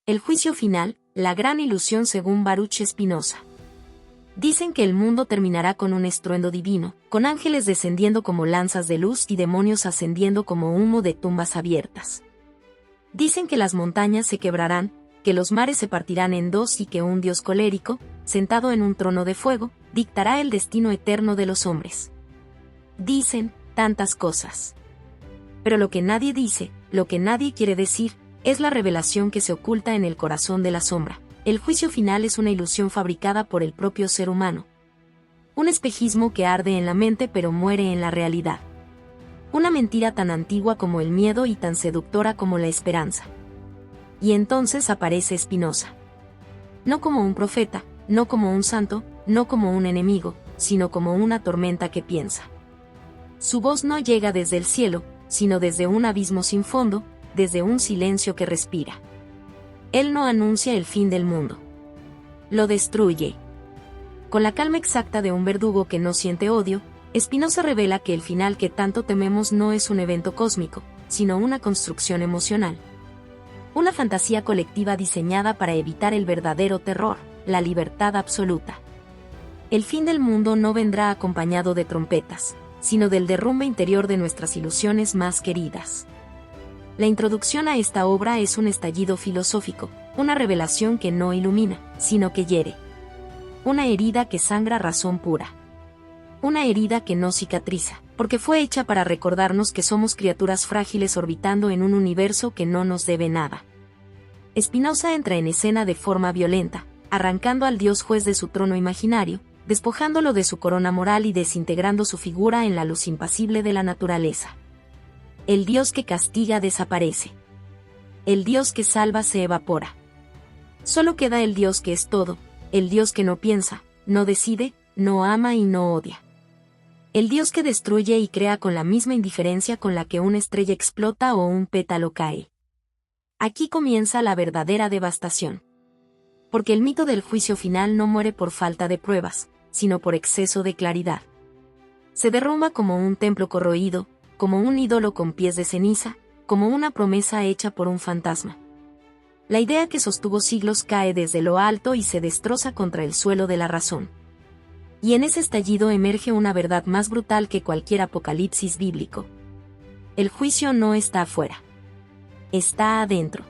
El juicio final, la gran ilusión según Baruch Spinoza. Dicen que el mundo terminará con un estruendo divino, con ángeles descendiendo como lanzas de luz y demonios ascendiendo como humo de tumbas abiertas. Dicen que las montañas se quebrarán, que los mares se partirán en dos y que un Dios colérico, sentado en un trono de fuego, dictará el destino eterno de los hombres. Dicen tantas cosas. Pero lo que nadie dice, lo que nadie quiere decir, es la revelación que se oculta en el corazón de la sombra. El juicio final es una ilusión fabricada por el propio ser humano. Un espejismo que arde en la mente pero muere en la realidad. Una mentira tan antigua como el miedo y tan seductora como la esperanza. Y entonces aparece Spinoza. No como un profeta, no como un santo, no como un enemigo, sino como una tormenta que piensa. Su voz no llega desde el cielo, sino desde un abismo sin fondo, desde un silencio que respira. Él no anuncia el fin del mundo. Lo destruye. Con la calma exacta de un verdugo que no siente odio, Spinoza revela que el final que tanto tememos no es un evento cósmico, sino una construcción emocional. Una fantasía colectiva diseñada para evitar el verdadero terror, la libertad absoluta. El fin del mundo no vendrá acompañado de trompetas, sino del derrumbe interior de nuestras ilusiones más queridas. La introducción a esta obra es un estallido filosófico, una revelación que no ilumina, sino que hiere. Una herida que sangra razón pura. Una herida que no cicatriza, porque fue hecha para recordarnos que somos criaturas frágiles orbitando en un universo que no nos debe nada. Spinoza entra en escena de forma violenta, arrancando al Dios juez de su trono imaginario, despojándolo de su corona moral y desintegrando su figura en la luz impasible de la naturaleza. El Dios que castiga desaparece. El Dios que salva se evapora. Solo queda el Dios que es todo, el Dios que no piensa, no decide, no ama y no odia. El Dios que destruye y crea con la misma indiferencia con la que una estrella explota o un pétalo cae. Aquí comienza la verdadera devastación. Porque el mito del juicio final no muere por falta de pruebas, sino por exceso de claridad. Se derrumba como un templo corroído, como un ídolo con pies de ceniza, como una promesa hecha por un fantasma. La idea que sostuvo siglos cae desde lo alto y se destroza contra el suelo de la razón. Y en ese estallido emerge una verdad más brutal que cualquier apocalipsis bíblico. El juicio no está afuera. Está adentro.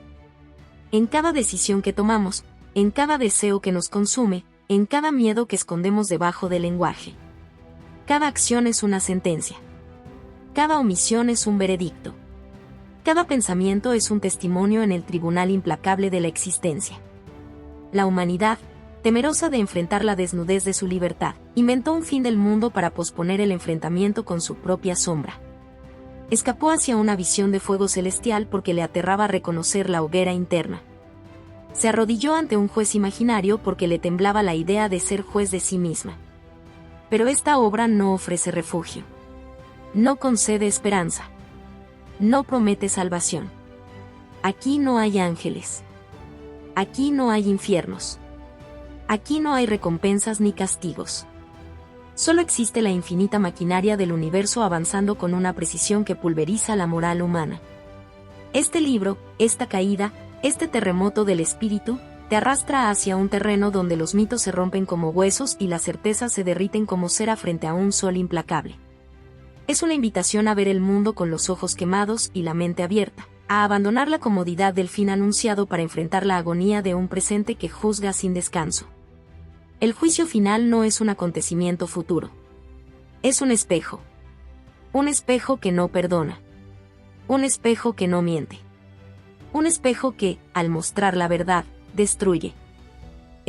En cada decisión que tomamos, en cada deseo que nos consume, en cada miedo que escondemos debajo del lenguaje. Cada acción es una sentencia. Cada omisión es un veredicto. Cada pensamiento es un testimonio en el tribunal implacable de la existencia. La humanidad, temerosa de enfrentar la desnudez de su libertad, inventó un fin del mundo para posponer el enfrentamiento con su propia sombra. Escapó hacia una visión de fuego celestial porque le aterraba reconocer la hoguera interna. Se arrodilló ante un juez imaginario porque le temblaba la idea de ser juez de sí misma. Pero esta obra no ofrece refugio. No concede esperanza. No promete salvación. Aquí no hay ángeles. Aquí no hay infiernos. Aquí no hay recompensas ni castigos. Solo existe la infinita maquinaria del universo avanzando con una precisión que pulveriza la moral humana. Este libro, esta caída, este terremoto del espíritu, te arrastra hacia un terreno donde los mitos se rompen como huesos y las certezas se derriten como cera frente a un sol implacable. Es una invitación a ver el mundo con los ojos quemados y la mente abierta, a abandonar la comodidad del fin anunciado para enfrentar la agonía de un presente que juzga sin descanso. El juicio final no es un acontecimiento futuro. Es un espejo. Un espejo que no perdona. Un espejo que no miente. Un espejo que, al mostrar la verdad, destruye.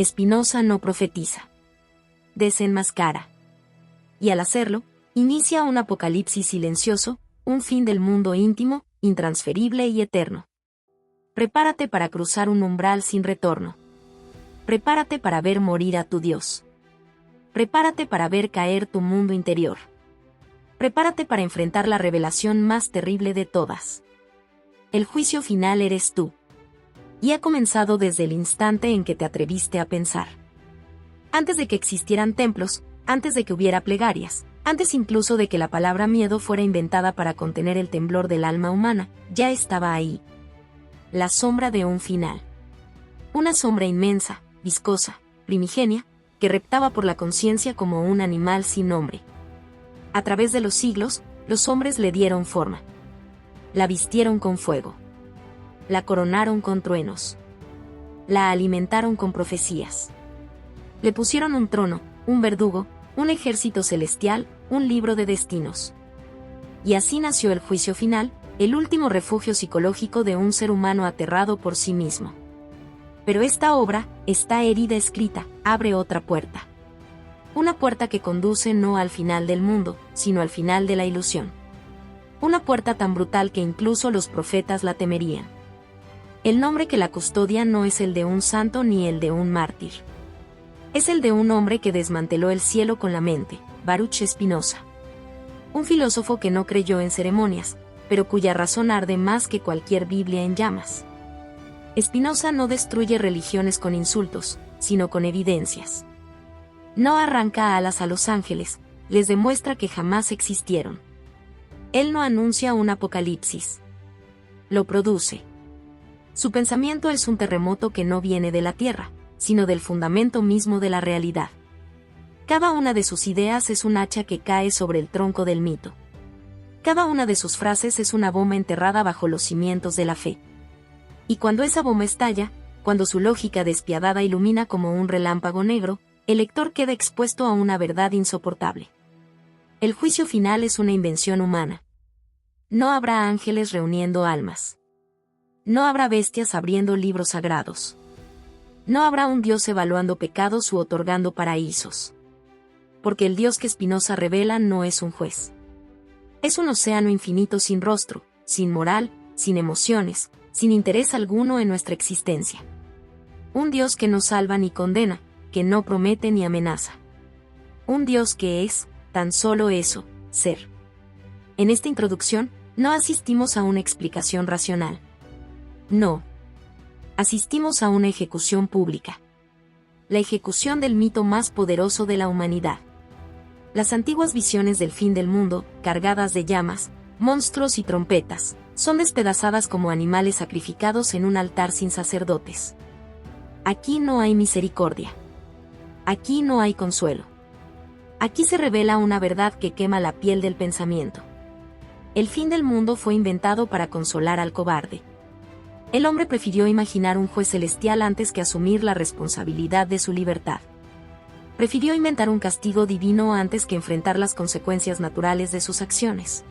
Spinoza no profetiza. Desenmascara. Y al hacerlo, inicia un apocalipsis silencioso, un fin del mundo íntimo, intransferible y eterno. Prepárate para cruzar un umbral sin retorno. Prepárate para ver morir a tu Dios. Prepárate para ver caer tu mundo interior. Prepárate para enfrentar la revelación más terrible de todas. El juicio final eres tú. Y ha comenzado desde el instante en que te atreviste a pensar. Antes de que existieran templos, antes de que hubiera plegarias, antes incluso de que la palabra miedo fuera inventada para contener el temblor del alma humana, ya estaba ahí. La sombra de un final. Una sombra inmensa, viscosa, primigenia, que reptaba por la conciencia como un animal sin nombre. A través de los siglos, los hombres le dieron forma. La vistieron con fuego. La coronaron con truenos. La alimentaron con profecías. Le pusieron un trono, un verdugo, un ejército celestial, un libro de destinos. Y así nació el juicio final, el último refugio psicológico de un ser humano aterrado por sí mismo. Pero esta obra, esta herida escrita, abre otra puerta. Una puerta que conduce no al final del mundo, sino al final de la ilusión. Una puerta tan brutal que incluso los profetas la temerían. El nombre que la custodia no es el de un santo ni el de un mártir. Es el de un hombre que desmanteló el cielo con la mente, Baruch Spinoza. Un filósofo que no creyó en ceremonias, pero cuya razón arde más que cualquier Biblia en llamas. Spinoza no destruye religiones con insultos, sino con evidencias. No arranca alas a los ángeles, les demuestra que jamás existieron. Él no anuncia un apocalipsis. Lo produce. Su pensamiento es un terremoto que no viene de la tierra, sino del fundamento mismo de la realidad. Cada una de sus ideas es un hacha que cae sobre el tronco del mito. Cada una de sus frases es una bomba enterrada bajo los cimientos de la fe. Y cuando esa bomba estalla, cuando su lógica despiadada ilumina como un relámpago negro, el lector queda expuesto a una verdad insoportable. El juicio final es una invención humana. No habrá ángeles reuniendo almas. No habrá bestias abriendo libros sagrados. No habrá un Dios evaluando pecados u otorgando paraísos. Porque el Dios que Spinoza revela no es un juez. Es un océano infinito sin rostro, sin moral, sin emociones, sin interés alguno en nuestra existencia. Un Dios que no salva ni condena, que no promete ni amenaza. Un Dios que es, tan solo eso, ser. En esta introducción, no asistimos a una explicación racional. No. Asistimos a una ejecución pública. La ejecución del mito más poderoso de la humanidad. Las antiguas visiones del fin del mundo, cargadas de llamas, monstruos y trompetas, son despedazadas como animales sacrificados en un altar sin sacerdotes. Aquí no hay misericordia. Aquí no hay consuelo. Aquí se revela una verdad que quema la piel del pensamiento. El fin del mundo fue inventado para consolar al cobarde. El hombre prefirió imaginar un juez celestial antes que asumir la responsabilidad de su libertad. Prefirió inventar un castigo divino antes que enfrentar las consecuencias naturales de sus acciones.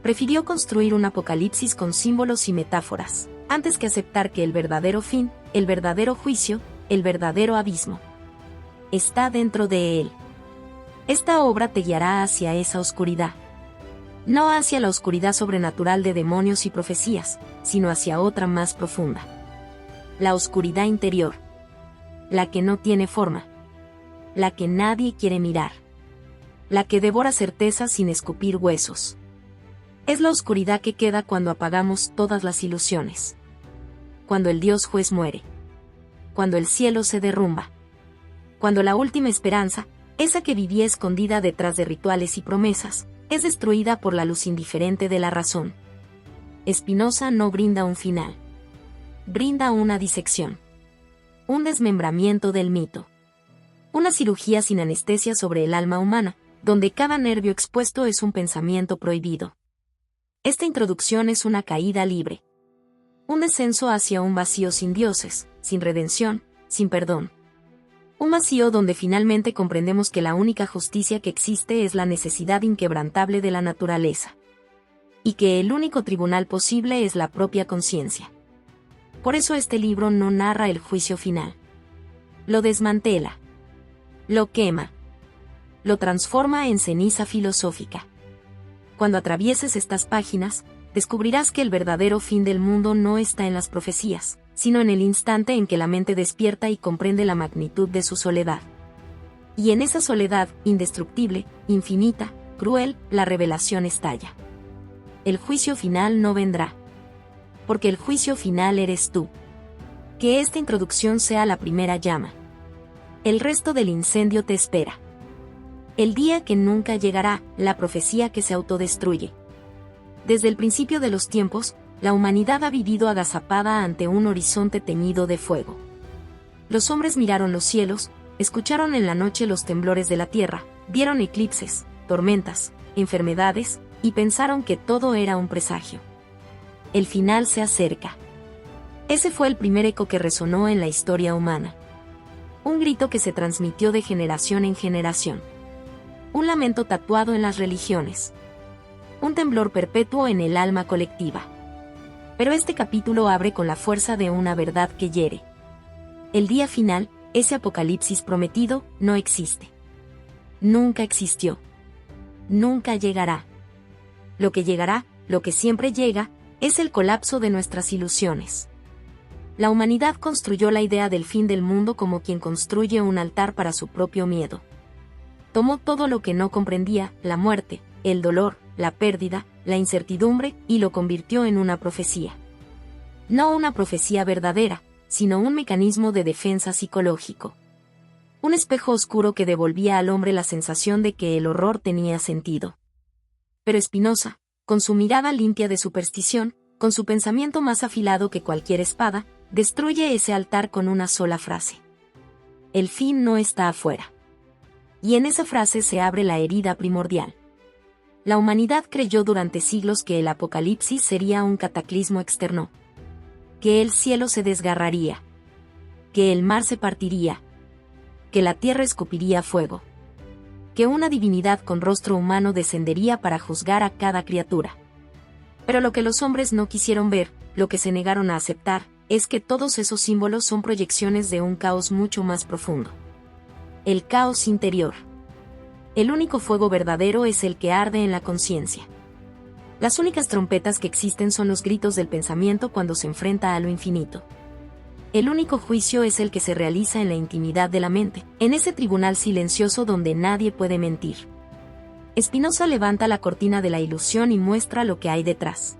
Prefirió construir un apocalipsis con símbolos y metáforas, antes que aceptar que el verdadero fin, el verdadero juicio, el verdadero abismo, está dentro de él. Esta obra te guiará hacia esa oscuridad. No hacia la oscuridad sobrenatural de demonios y profecías, sino hacia otra más profunda. La oscuridad interior. La que no tiene forma. La que nadie quiere mirar. La que devora certezas sin escupir huesos. Es la oscuridad que queda cuando apagamos todas las ilusiones. Cuando el Dios juez muere. Cuando el cielo se derrumba. Cuando la última esperanza, esa que vivía escondida detrás de rituales y promesas, es destruida por la luz indiferente de la razón. Spinoza no brinda un final. Brinda una disección. Un desmembramiento del mito. Una cirugía sin anestesia sobre el alma humana, donde cada nervio expuesto es un pensamiento prohibido. Esta introducción es una caída libre. Un descenso hacia un vacío sin dioses, sin redención, sin perdón. Un vacío donde finalmente comprendemos que la única justicia que existe es la necesidad inquebrantable de la naturaleza. Y que el único tribunal posible es la propia conciencia. Por eso este libro no narra el juicio final. Lo desmantela. Lo quema. Lo transforma en ceniza filosófica. Cuando atravieses estas páginas, descubrirás que el verdadero fin del mundo no está en las profecías, sino en el instante en que la mente despierta y comprende la magnitud de su soledad. Y en esa soledad, indestructible, infinita, cruel, la revelación estalla. El juicio final no vendrá. Porque el juicio final eres tú. Que esta introducción sea la primera llama. El resto del incendio te espera. El día que nunca llegará, la profecía que se autodestruye. Desde el principio de los tiempos, la humanidad ha vivido agazapada ante un horizonte teñido de fuego. Los hombres miraron los cielos, escucharon en la noche los temblores de la tierra, vieron eclipses, tormentas, enfermedades, y pensaron que todo era un presagio. El final se acerca. Ese fue el primer eco que resonó en la historia humana. Un grito que se transmitió de generación en generación. Un lamento tatuado en las religiones. Un temblor perpetuo en el alma colectiva. Pero este capítulo abre con la fuerza de una verdad que hiere. El día final, ese apocalipsis prometido, no existe. Nunca existió. Nunca llegará. Lo que llegará, lo que siempre llega, es el colapso de nuestras ilusiones. La humanidad construyó la idea del fin del mundo como quien construye un altar para su propio miedo. Tomó todo lo que no comprendía, la muerte, el dolor, la pérdida, la incertidumbre, y lo convirtió en una profecía. No una profecía verdadera, sino un mecanismo de defensa psicológico. Un espejo oscuro que devolvía al hombre la sensación de que el horror tenía sentido. Pero Spinoza, con su mirada limpia de superstición, con su pensamiento más afilado que cualquier espada, destruye ese altar con una sola frase. El fin no está afuera. Y en esa frase se abre la herida primordial. La humanidad creyó durante siglos que el apocalipsis sería un cataclismo externo. Que el cielo se desgarraría. Que el mar se partiría. Que la tierra escupiría fuego. Que una divinidad con rostro humano descendería para juzgar a cada criatura. Pero lo que los hombres no quisieron ver, lo que se negaron a aceptar, es que todos esos símbolos son proyecciones de un caos mucho más profundo. El caos interior. El único fuego verdadero es el que arde en la conciencia. Las únicas trompetas que existen son los gritos del pensamiento cuando se enfrenta a lo infinito. El único juicio es el que se realiza en la intimidad de la mente, en ese tribunal silencioso donde nadie puede mentir. Spinoza levanta la cortina de la ilusión y muestra lo que hay detrás.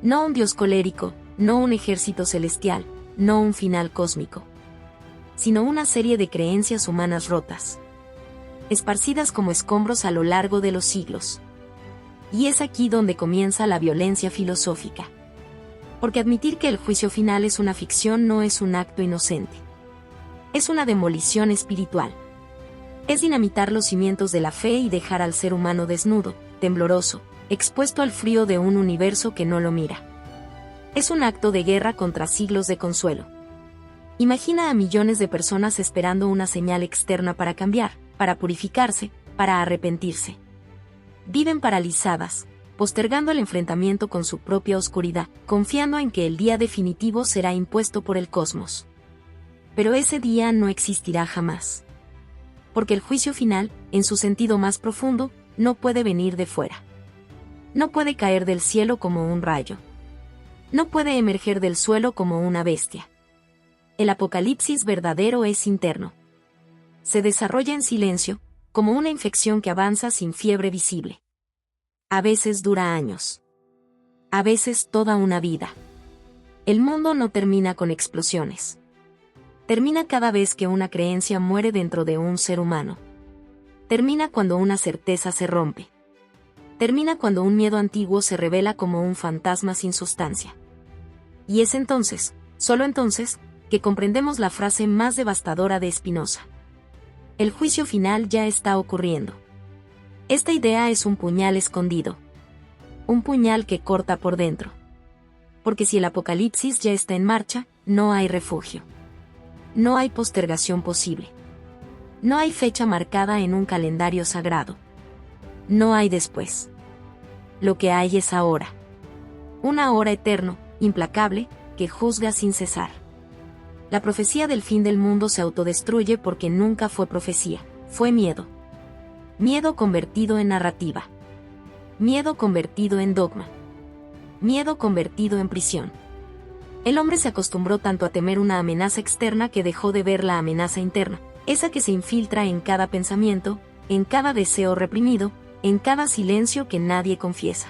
No un Dios colérico, no un ejército celestial, no un final cósmico, sino una serie de creencias humanas rotas, esparcidas como escombros a lo largo de los siglos. Y es aquí donde comienza la violencia filosófica. Porque admitir que el juicio final es una ficción no es un acto inocente. Es una demolición espiritual. Es dinamitar los cimientos de la fe y dejar al ser humano desnudo, tembloroso, expuesto al frío de un universo que no lo mira. Es un acto de guerra contra siglos de consuelo. Imagina a millones de personas esperando una señal externa para cambiar, para purificarse, para arrepentirse. Viven paralizadas, postergando el enfrentamiento con su propia oscuridad, confiando en que el día definitivo será impuesto por el cosmos. Pero ese día no existirá jamás. Porque el juicio final, en su sentido más profundo, no puede venir de fuera. No puede caer del cielo como un rayo. No puede emerger del suelo como una bestia. El apocalipsis verdadero es interno. Se desarrolla en silencio, como una infección que avanza sin fiebre visible. A veces dura años. A veces toda una vida. El mundo no termina con explosiones. Termina cada vez que una creencia muere dentro de un ser humano. Termina cuando una certeza se rompe. Termina cuando un miedo antiguo se revela como un fantasma sin sustancia. Y es entonces, solo entonces, que comprendemos la frase más devastadora de Spinoza. El juicio final ya está ocurriendo. Esta idea es un puñal escondido. Un puñal que corta por dentro. Porque si el apocalipsis ya está en marcha, no hay refugio. No hay postergación posible. No hay fecha marcada en un calendario sagrado. No hay después. Lo que hay es ahora. Una hora eterno, implacable, que juzga sin cesar. La profecía del fin del mundo se autodestruye porque nunca fue profecía, fue miedo. Miedo convertido en narrativa. Miedo convertido en dogma. Miedo convertido en prisión. El hombre se acostumbró tanto a temer una amenaza externa que dejó de ver la amenaza interna, esa que se infiltra en cada pensamiento, en cada deseo reprimido, en cada silencio que nadie confiesa.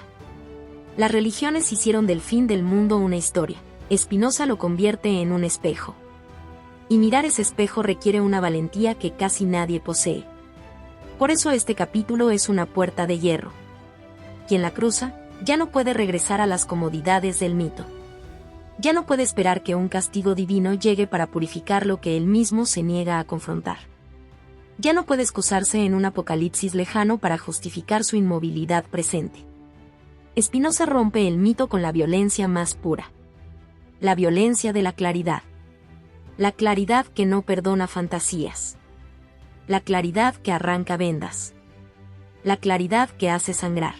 Las religiones hicieron del fin del mundo una historia. Spinoza lo convierte en un espejo. Y mirar ese espejo requiere una valentía que casi nadie posee. Por eso este capítulo es una puerta de hierro. Quien la cruza, ya no puede regresar a las comodidades del mito. Ya no puede esperar que un castigo divino llegue para purificar lo que él mismo se niega a confrontar. Ya no puede excusarse en un apocalipsis lejano para justificar su inmovilidad presente. Spinoza rompe el mito con la violencia más pura. La violencia de la claridad. La claridad que no perdona fantasías. La claridad que arranca vendas. La claridad que hace sangrar.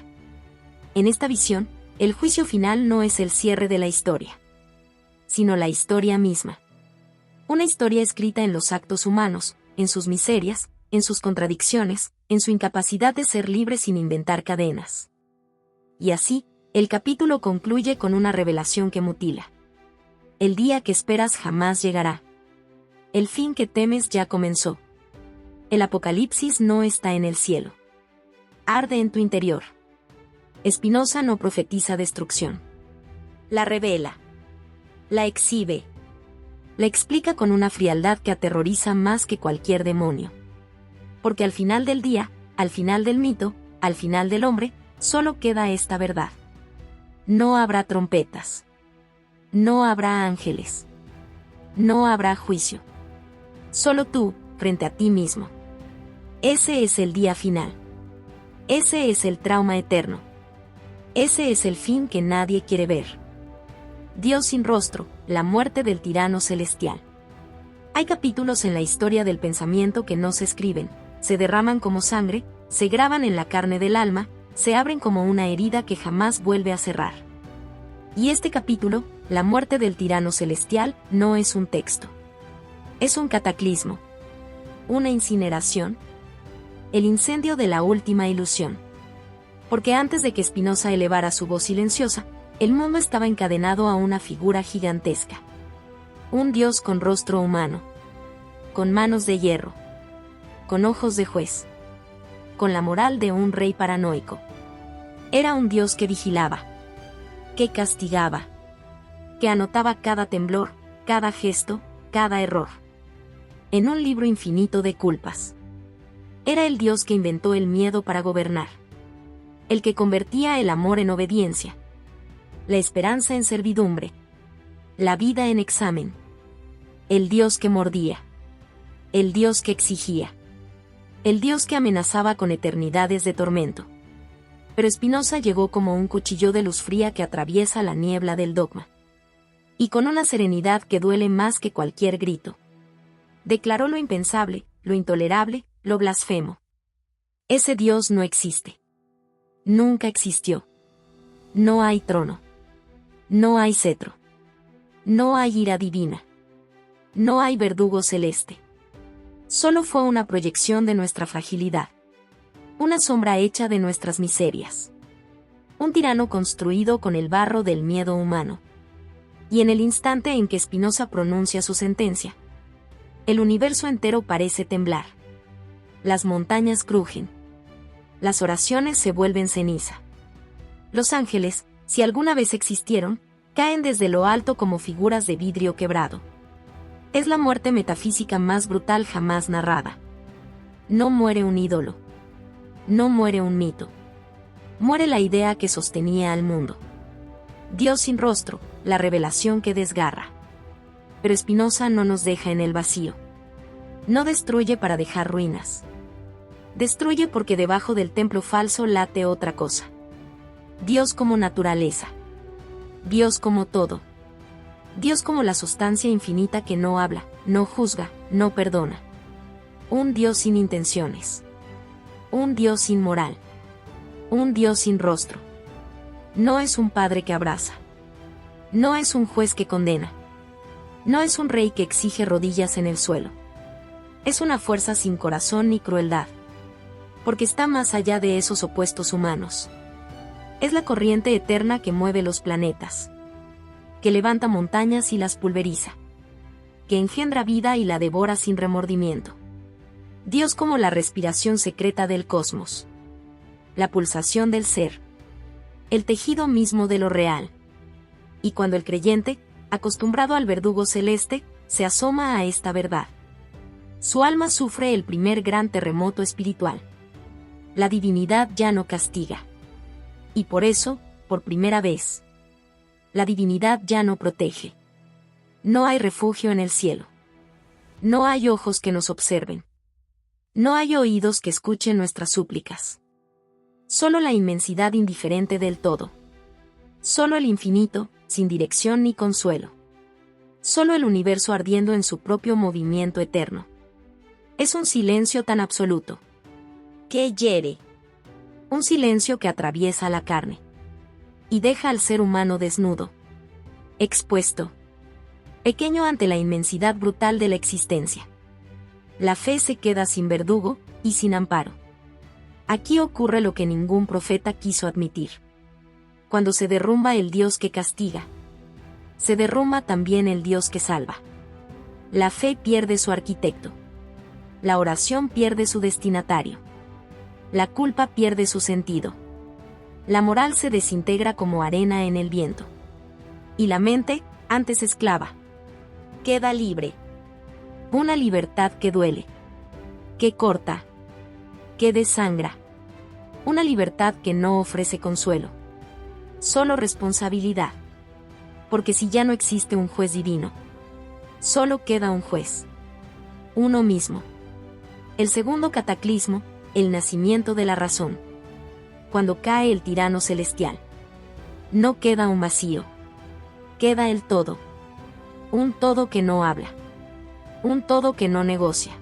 En esta visión, el juicio final no es el cierre de la historia, sino la historia misma. Una historia escrita en los actos humanos, en sus miserias, en sus contradicciones, en su incapacidad de ser libre sin inventar cadenas. Y así, el capítulo concluye con una revelación que mutila. El día que esperas jamás llegará. El fin que temes ya comenzó. El apocalipsis no está en el cielo. Arde en tu interior. Spinoza no profetiza destrucción. La revela. La exhibe. La explica con una frialdad que aterroriza más que cualquier demonio. Porque al final del día, al final del mito, al final del hombre, solo queda esta verdad. No habrá trompetas. No habrá ángeles. No habrá juicio. Solo tú, frente a ti mismo. Ese es el día final. Ese es el trauma eterno. Ese es el fin que nadie quiere ver. Dios sin rostro, la muerte del tirano celestial. Hay capítulos en la historia del pensamiento que no se escriben, se derraman como sangre, se graban en la carne del alma, se abren como una herida que jamás vuelve a cerrar. Y este capítulo, la muerte del tirano celestial, no es un texto. Es un cataclismo. Una incineración. El incendio de la última ilusión. Porque antes de que Spinoza elevara su voz silenciosa, el mundo estaba encadenado a una figura gigantesca. Un Dios con rostro humano. Con manos de hierro. Con ojos de juez. Con la moral de un rey paranoico. Era un Dios que vigilaba. Que castigaba. Que anotaba cada temblor, cada gesto, cada error. En un libro infinito de culpas. Era el Dios que inventó el miedo para gobernar. El que convertía el amor en obediencia. La esperanza en servidumbre. La vida en examen. El Dios que mordía. El Dios que exigía. El Dios que amenazaba con eternidades de tormento. Pero Spinoza llegó como un cuchillo de luz fría que atraviesa la niebla del dogma. Y con una serenidad que duele más que cualquier grito. Declaró lo impensable, lo intolerable, lo blasfemo. Ese Dios no existe. Nunca existió. No hay trono. No hay cetro. No hay ira divina. No hay verdugo celeste. Solo fue una proyección de nuestra fragilidad. Una sombra hecha de nuestras miserias. Un tirano construido con el barro del miedo humano. Y en el instante en que Spinoza pronuncia su sentencia, el universo entero parece temblar. Las montañas crujen. Las oraciones se vuelven ceniza. Los ángeles, si alguna vez existieron, caen desde lo alto como figuras de vidrio quebrado. Es la muerte metafísica más brutal jamás narrada. No muere un ídolo. No muere un mito. Muere la idea que sostenía al mundo. Dios sin rostro, la revelación que desgarra. Pero Spinoza no nos deja en el vacío. No destruye para dejar ruinas. Destruye porque debajo del templo falso late otra cosa. Dios como naturaleza. Dios como todo. Dios como la sustancia infinita que no habla, no juzga, no perdona. Un Dios sin intenciones. Un Dios sin moral. Un Dios sin rostro. No es un padre que abraza. No es un juez que condena. No es un rey que exige rodillas en el suelo. Es una fuerza sin corazón ni crueldad. Porque está más allá de esos opuestos humanos. Es la corriente eterna que mueve los planetas. Que levanta montañas y las pulveriza. Que engendra vida y la devora sin remordimiento. Dios como la respiración secreta del cosmos. La pulsación del ser. El tejido mismo de lo real. Y cuando el creyente, acostumbrado al verdugo celeste, se asoma a esta verdad, su alma sufre el primer gran terremoto espiritual. La divinidad ya no castiga. Y por eso, por primera vez, La divinidad ya no protege. No hay refugio en el cielo. No hay ojos que nos observen. No hay oídos que escuchen nuestras súplicas. Solo la inmensidad indiferente del todo. Solo el infinito, sin dirección ni consuelo. Solo el universo ardiendo en su propio movimiento eterno. Es un silencio tan absoluto que hiere. Un silencio que atraviesa la carne y deja al ser humano desnudo, expuesto, pequeño ante la inmensidad brutal de la existencia. La fe se queda sin verdugo y sin amparo. Aquí ocurre lo que ningún profeta quiso admitir. Cuando se derrumba el Dios que castiga, se derrumba también el Dios que salva. La fe pierde su arquitecto. La oración pierde su destinatario. La culpa pierde su sentido. La moral se desintegra como arena en el viento. Y la mente, antes esclava, queda libre. Una libertad que duele, que corta, que desangra. Una libertad que no ofrece consuelo, solo responsabilidad. Porque si ya no existe un juez divino, solo queda un juez. Uno mismo. El segundo cataclismo, el nacimiento de la razón. Cuando cae el tirano celestial, no queda un vacío, queda el todo. Un todo que no habla. Un todo que no negocia.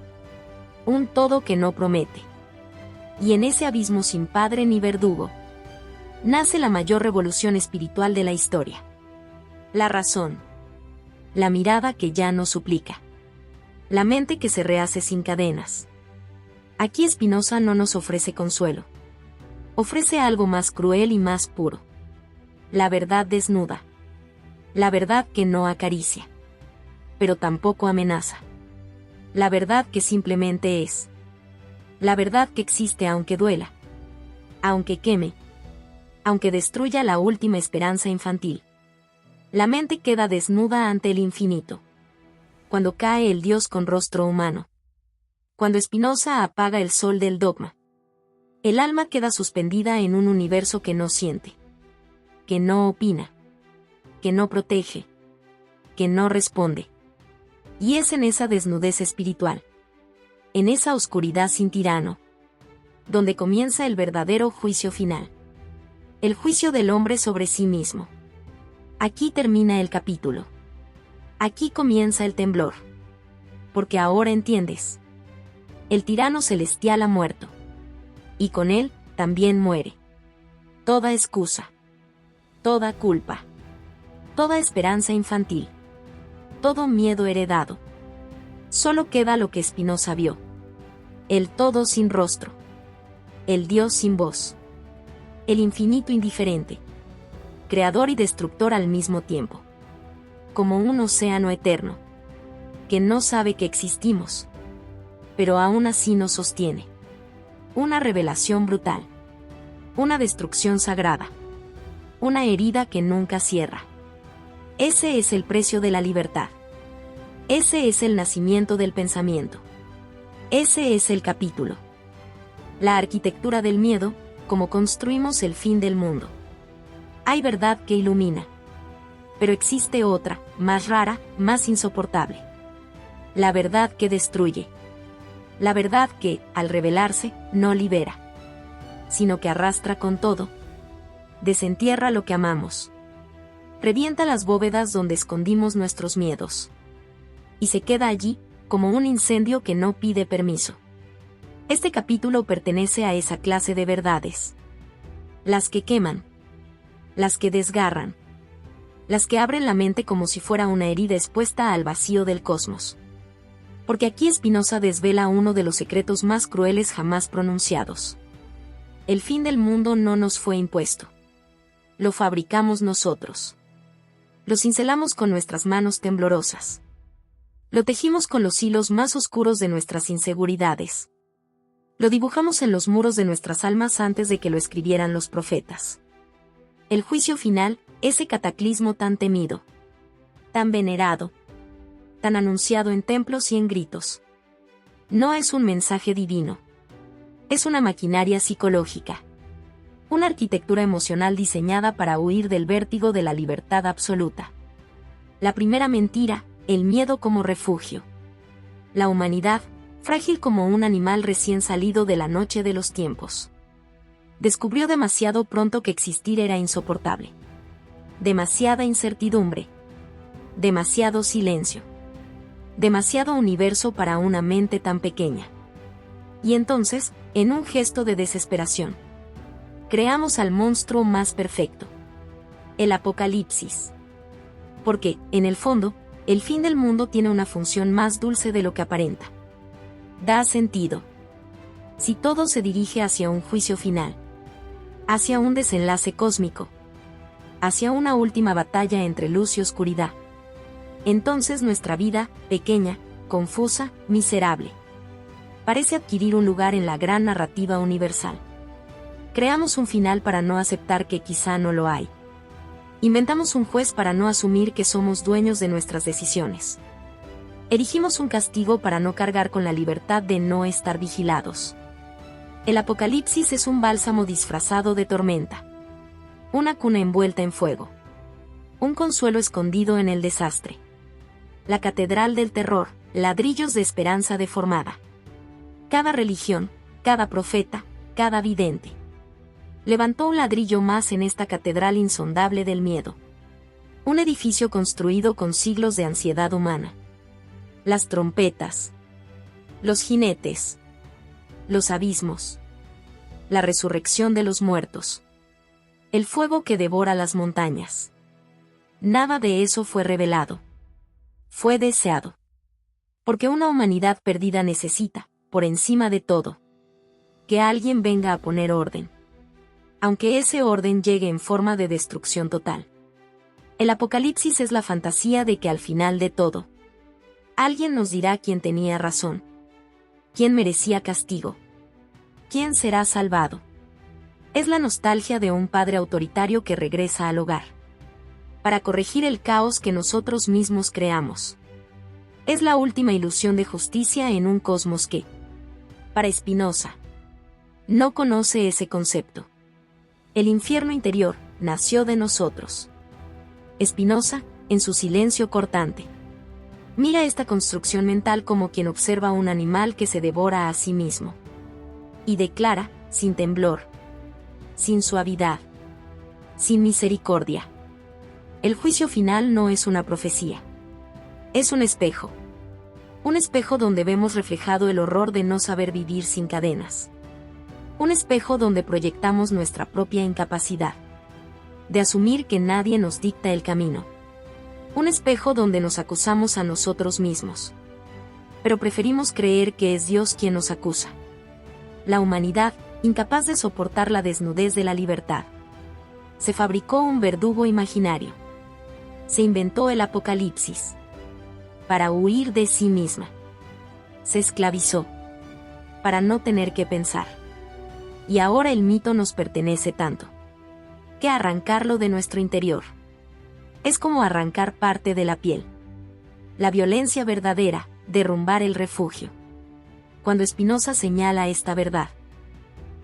Un todo que no promete. Y en ese abismo sin padre ni verdugo, nace la mayor revolución espiritual de la historia. La razón. La mirada que ya no suplica. La mente que se rehace sin cadenas. Aquí Spinoza no nos ofrece consuelo. Ofrece algo más cruel y más puro. La verdad desnuda. La verdad que no acaricia. Pero tampoco amenaza. La verdad que simplemente es. La verdad que existe aunque duela. Aunque queme. Aunque destruya la última esperanza infantil. La mente queda desnuda ante el infinito. Cuando cae el Dios con rostro humano. Cuando Spinoza apaga el sol del dogma. El alma queda suspendida en un universo que no siente. Que no opina. Que no protege. Que no responde. Y es en esa desnudez espiritual, en esa oscuridad sin tirano, donde comienza el verdadero juicio final. El juicio del hombre sobre sí mismo. Aquí termina el capítulo. Aquí comienza el temblor. Porque ahora entiendes. El tirano celestial ha muerto. Y con él, también muere. Toda excusa. Toda culpa. Toda esperanza infantil. Todo miedo heredado. Solo queda lo que Spinoza vio. El todo sin rostro. El Dios sin voz. El infinito indiferente. Creador y destructor al mismo tiempo. Como un océano eterno. Que no sabe que existimos. Pero aún así nos sostiene. Una revelación brutal. Una destrucción sagrada. Una herida que nunca cierra. Ese es el precio de la libertad. Ese es el nacimiento del pensamiento. Ese es el capítulo. La arquitectura del miedo, como construimos el fin del mundo. Hay verdad que ilumina. Pero existe otra, más rara, más insoportable. La verdad que destruye. La verdad que, al revelarse, no libera. Sino que arrastra con todo. Desentierra lo que amamos. Revienta las bóvedas donde escondimos nuestros miedos. Y se queda allí, como un incendio que no pide permiso. Este capítulo pertenece a esa clase de verdades. Las que queman. Las que desgarran. Las que abren la mente como si fuera una herida expuesta al vacío del cosmos. Porque aquí Spinoza desvela uno de los secretos más crueles jamás pronunciados. El fin del mundo no nos fue impuesto. Lo fabricamos nosotros. Lo cincelamos con nuestras manos temblorosas. Lo tejimos con los hilos más oscuros de nuestras inseguridades. Lo dibujamos en los muros de nuestras almas antes de que lo escribieran los profetas. El juicio final, ese cataclismo tan temido, tan venerado, tan anunciado en templos y en gritos. No es un mensaje divino. Es una maquinaria psicológica. Una arquitectura emocional diseñada para huir del vértigo de la libertad absoluta. La primera mentira, el miedo como refugio. La humanidad, frágil como un animal recién salido de la noche de los tiempos. Descubrió demasiado pronto que existir era insoportable. Demasiada incertidumbre. Demasiado silencio. Demasiado universo para una mente tan pequeña. Y entonces, en un gesto de desesperación, creamos al monstruo más perfecto. El apocalipsis. Porque, en el fondo, el fin del mundo tiene una función más dulce de lo que aparenta. Da sentido. Si todo se dirige hacia un juicio final, hacia un desenlace cósmico, hacia una última batalla entre luz y oscuridad, entonces nuestra vida, pequeña, confusa, miserable, parece adquirir un lugar en la gran narrativa universal. Creamos un final para no aceptar que quizá no lo hay. Inventamos un juez para no asumir que somos dueños de nuestras decisiones. Erigimos un castigo para no cargar con la libertad de no estar vigilados. El apocalipsis es un bálsamo disfrazado de tormenta. Una cuna envuelta en fuego. Un consuelo escondido en el desastre. La catedral del terror, ladrillos de esperanza deformada. Cada religión, cada profeta, cada vidente levantó un ladrillo más en esta catedral insondable del miedo. Un edificio construido con siglos de ansiedad humana. Las trompetas. Los jinetes. Los abismos. La resurrección de los muertos. El fuego que devora las montañas. Nada de eso fue revelado. Fue deseado. Porque una humanidad perdida necesita, por encima de todo, que alguien venga a poner orden. Aunque ese orden llegue en forma de destrucción total. El apocalipsis es la fantasía de que al final de todo, alguien nos dirá quién tenía razón, quién merecía castigo, quién será salvado. Es la nostalgia de un padre autoritario que regresa al hogar para corregir el caos que nosotros mismos creamos. Es la última ilusión de justicia en un cosmos que, para Spinoza, no conoce ese concepto. El infierno interior nació de nosotros. Spinoza, en su silencio cortante, mira esta construcción mental como quien observa un animal que se devora a sí mismo. Y declara, sin temblor, sin suavidad, sin misericordia: el juicio final no es una profecía. Es un espejo. Un espejo donde vemos reflejado el horror de no saber vivir sin cadenas. Un espejo donde proyectamos nuestra propia incapacidad de asumir que nadie nos dicta el camino. Un espejo donde nos acusamos a nosotros mismos. Pero preferimos creer que es Dios quien nos acusa. La humanidad, incapaz de soportar la desnudez de la libertad, se fabricó un verdugo imaginario. Se inventó el apocalipsis para huir de sí misma. Se esclavizó para no tener que pensar. Y ahora el mito nos pertenece tanto que arrancarlo de nuestro interior es como arrancar parte de la piel. La violencia verdadera, derrumbar el refugio. Cuando Spinoza señala esta verdad,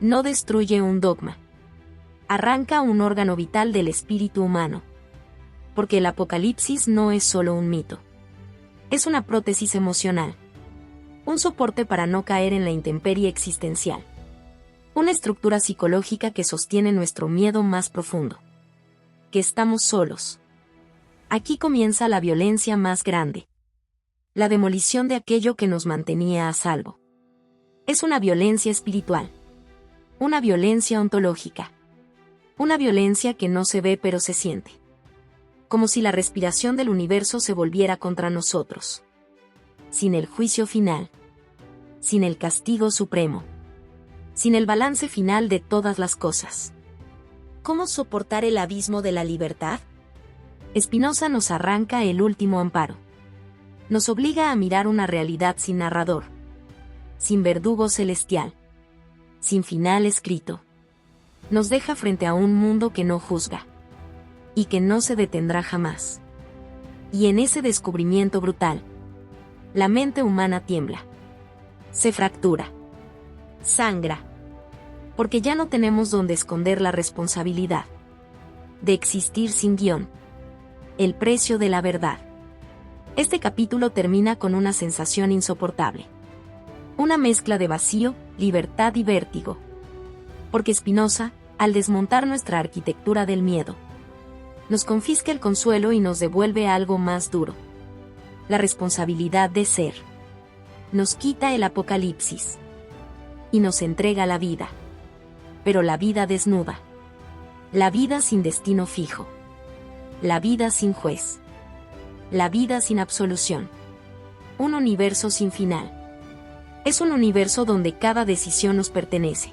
no destruye un dogma, arranca un órgano vital del espíritu humano. Porque el apocalipsis no es solo un mito. Es una prótesis emocional. Un soporte para no caer en la intemperie existencial. Una estructura psicológica que sostiene nuestro miedo más profundo. Que estamos solos. Aquí comienza la violencia más grande. La demolición de aquello que nos mantenía a salvo. Es una violencia espiritual. Una violencia ontológica. Una violencia que no se ve pero se siente. Como si la respiración del universo se volviera contra nosotros. Sin el juicio final. Sin el castigo supremo. Sin el balance final de todas las cosas. ¿Cómo soportar el abismo de la libertad? Spinoza nos arranca el último amparo. Nos obliga a mirar una realidad sin narrador. Sin verdugo celestial. Sin final escrito. Nos deja frente a un mundo que no juzga. Y que no se detendrá jamás. Y en ese descubrimiento brutal, la mente humana tiembla. Se fractura. Sangra. Porque ya no tenemos donde esconder la responsabilidad de existir sin guión. El precio de la verdad. Este capítulo termina con una sensación insoportable. Una mezcla de vacío, libertad y vértigo. Porque Spinoza, al desmontar nuestra arquitectura del miedo, nos confisca el consuelo y nos devuelve algo más duro. La responsabilidad de ser. Nos quita el apocalipsis. Y nos entrega la vida. Pero la vida desnuda. La vida sin destino fijo. La vida sin juez. La vida sin absolución. Un universo sin final. Es un universo donde cada decisión nos pertenece.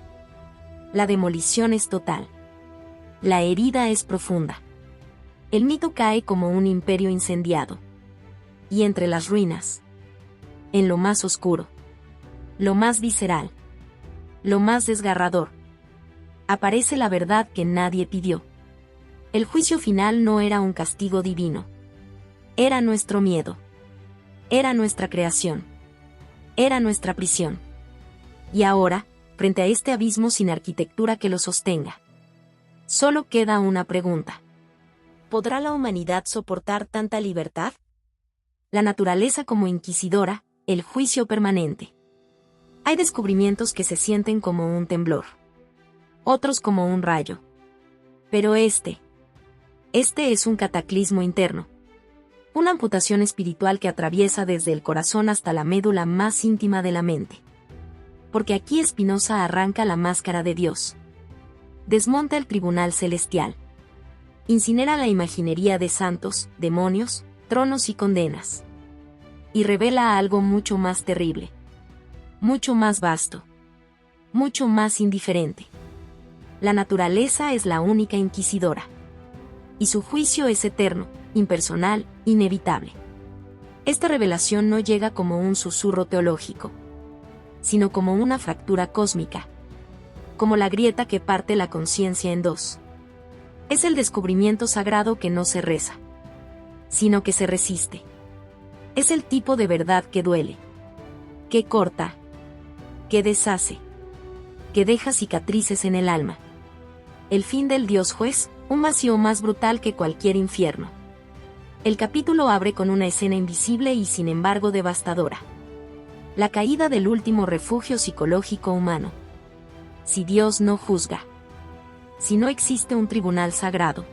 La demolición es total. La herida es profunda. El mito cae como un imperio incendiado. Y entre las ruinas, en lo más oscuro, lo más visceral, lo más desgarrador, aparece la verdad que nadie pidió. El juicio final no era un castigo divino. Era nuestro miedo. Era nuestra creación. Era nuestra prisión. Y ahora, frente a este abismo sin arquitectura que lo sostenga, solo queda una pregunta. ¿Podrá la humanidad soportar tanta libertad? La naturaleza como inquisidora, el juicio permanente. Hay descubrimientos que se sienten como un temblor. Otros como un rayo. Pero este es un cataclismo interno. Una amputación espiritual que atraviesa desde el corazón hasta la médula más íntima de la mente. Porque aquí Spinoza arranca la máscara de Dios. Desmonta el tribunal celestial. Incinera la imaginería de santos, demonios, tronos y condenas. Y revela algo mucho más terrible. Mucho más vasto. Mucho más indiferente. La naturaleza es la única inquisidora. Y su juicio es eterno, impersonal, inevitable. Esta revelación no llega como un susurro teológico, sino como una fractura cósmica, como la grieta que parte la conciencia en dos. Es el descubrimiento sagrado que no se reza, sino que se resiste. Es el tipo de verdad que duele, que corta, que deshace, que deja cicatrices en el alma. El fin del Dios juez, un vacío más brutal que cualquier infierno. El capítulo abre con una escena invisible y sin embargo devastadora. La caída del último refugio psicológico humano. Si Dios no juzga. Si no existe un tribunal sagrado.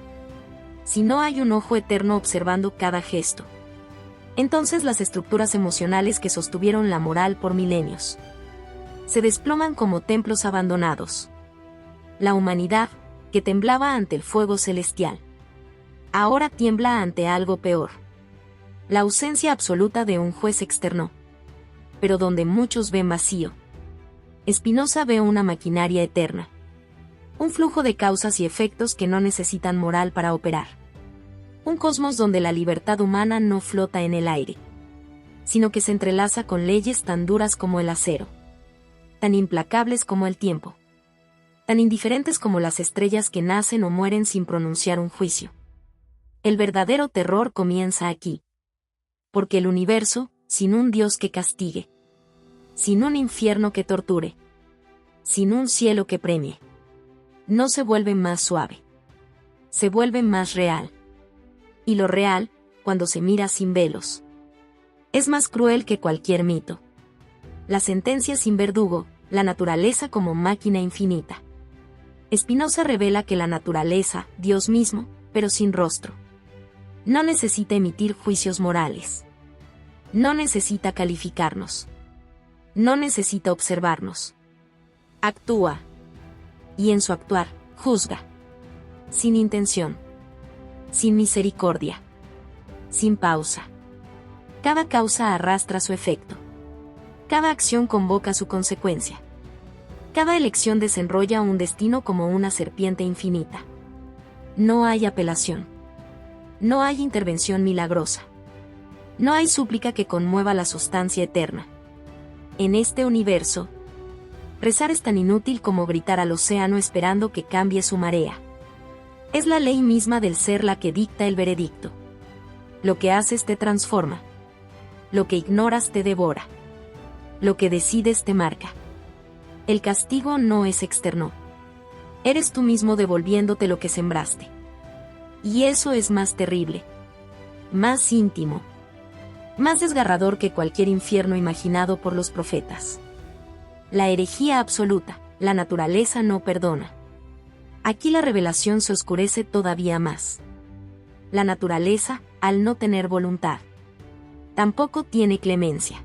Si no hay un ojo eterno observando cada gesto. Entonces las estructuras emocionales que sostuvieron la moral por milenios se desploman como templos abandonados. La humanidad, que temblaba ante el fuego celestial, ahora tiembla ante algo peor. La ausencia absoluta de un juez externo. Pero donde muchos ven vacío, Spinoza ve una maquinaria eterna. Un flujo de causas y efectos que no necesitan moral para operar. Un cosmos donde la libertad humana no flota en el aire, sino que se entrelaza con leyes tan duras como el acero, tan implacables como el tiempo, tan indiferentes como las estrellas que nacen o mueren sin pronunciar un juicio. El verdadero terror comienza aquí. Porque el universo, sin un Dios que castigue, sin un infierno que torture, sin un cielo que premie, no se vuelve más suave. Se vuelve más real. Y lo real, cuando se mira sin velos, es más cruel que cualquier mito. La sentencia sin verdugo, la naturaleza como máquina infinita. Spinoza revela que la naturaleza, Dios mismo, pero sin rostro, no necesita emitir juicios morales. No necesita calificarnos. No necesita observarnos. Actúa. Y en su actuar, juzga. Sin intención. Sin misericordia. Sin pausa. Cada causa arrastra su efecto. Cada acción convoca su consecuencia. Cada elección desenrolla un destino como una serpiente infinita. No hay apelación. No hay intervención milagrosa. No hay súplica que conmueva la sustancia eterna. En este universo, rezar es tan inútil como gritar al océano esperando que cambie su marea. Es la ley misma del ser la que dicta el veredicto. Lo que haces te transforma. Lo que ignoras te devora. Lo que decides te marca. El castigo no es externo. Eres tú mismo devolviéndote lo que sembraste. Y eso es más terrible, más íntimo, más desgarrador que cualquier infierno imaginado por los profetas. La herejía absoluta, la naturaleza no perdona. Aquí la revelación se oscurece todavía más. La naturaleza, al no tener voluntad, tampoco tiene clemencia.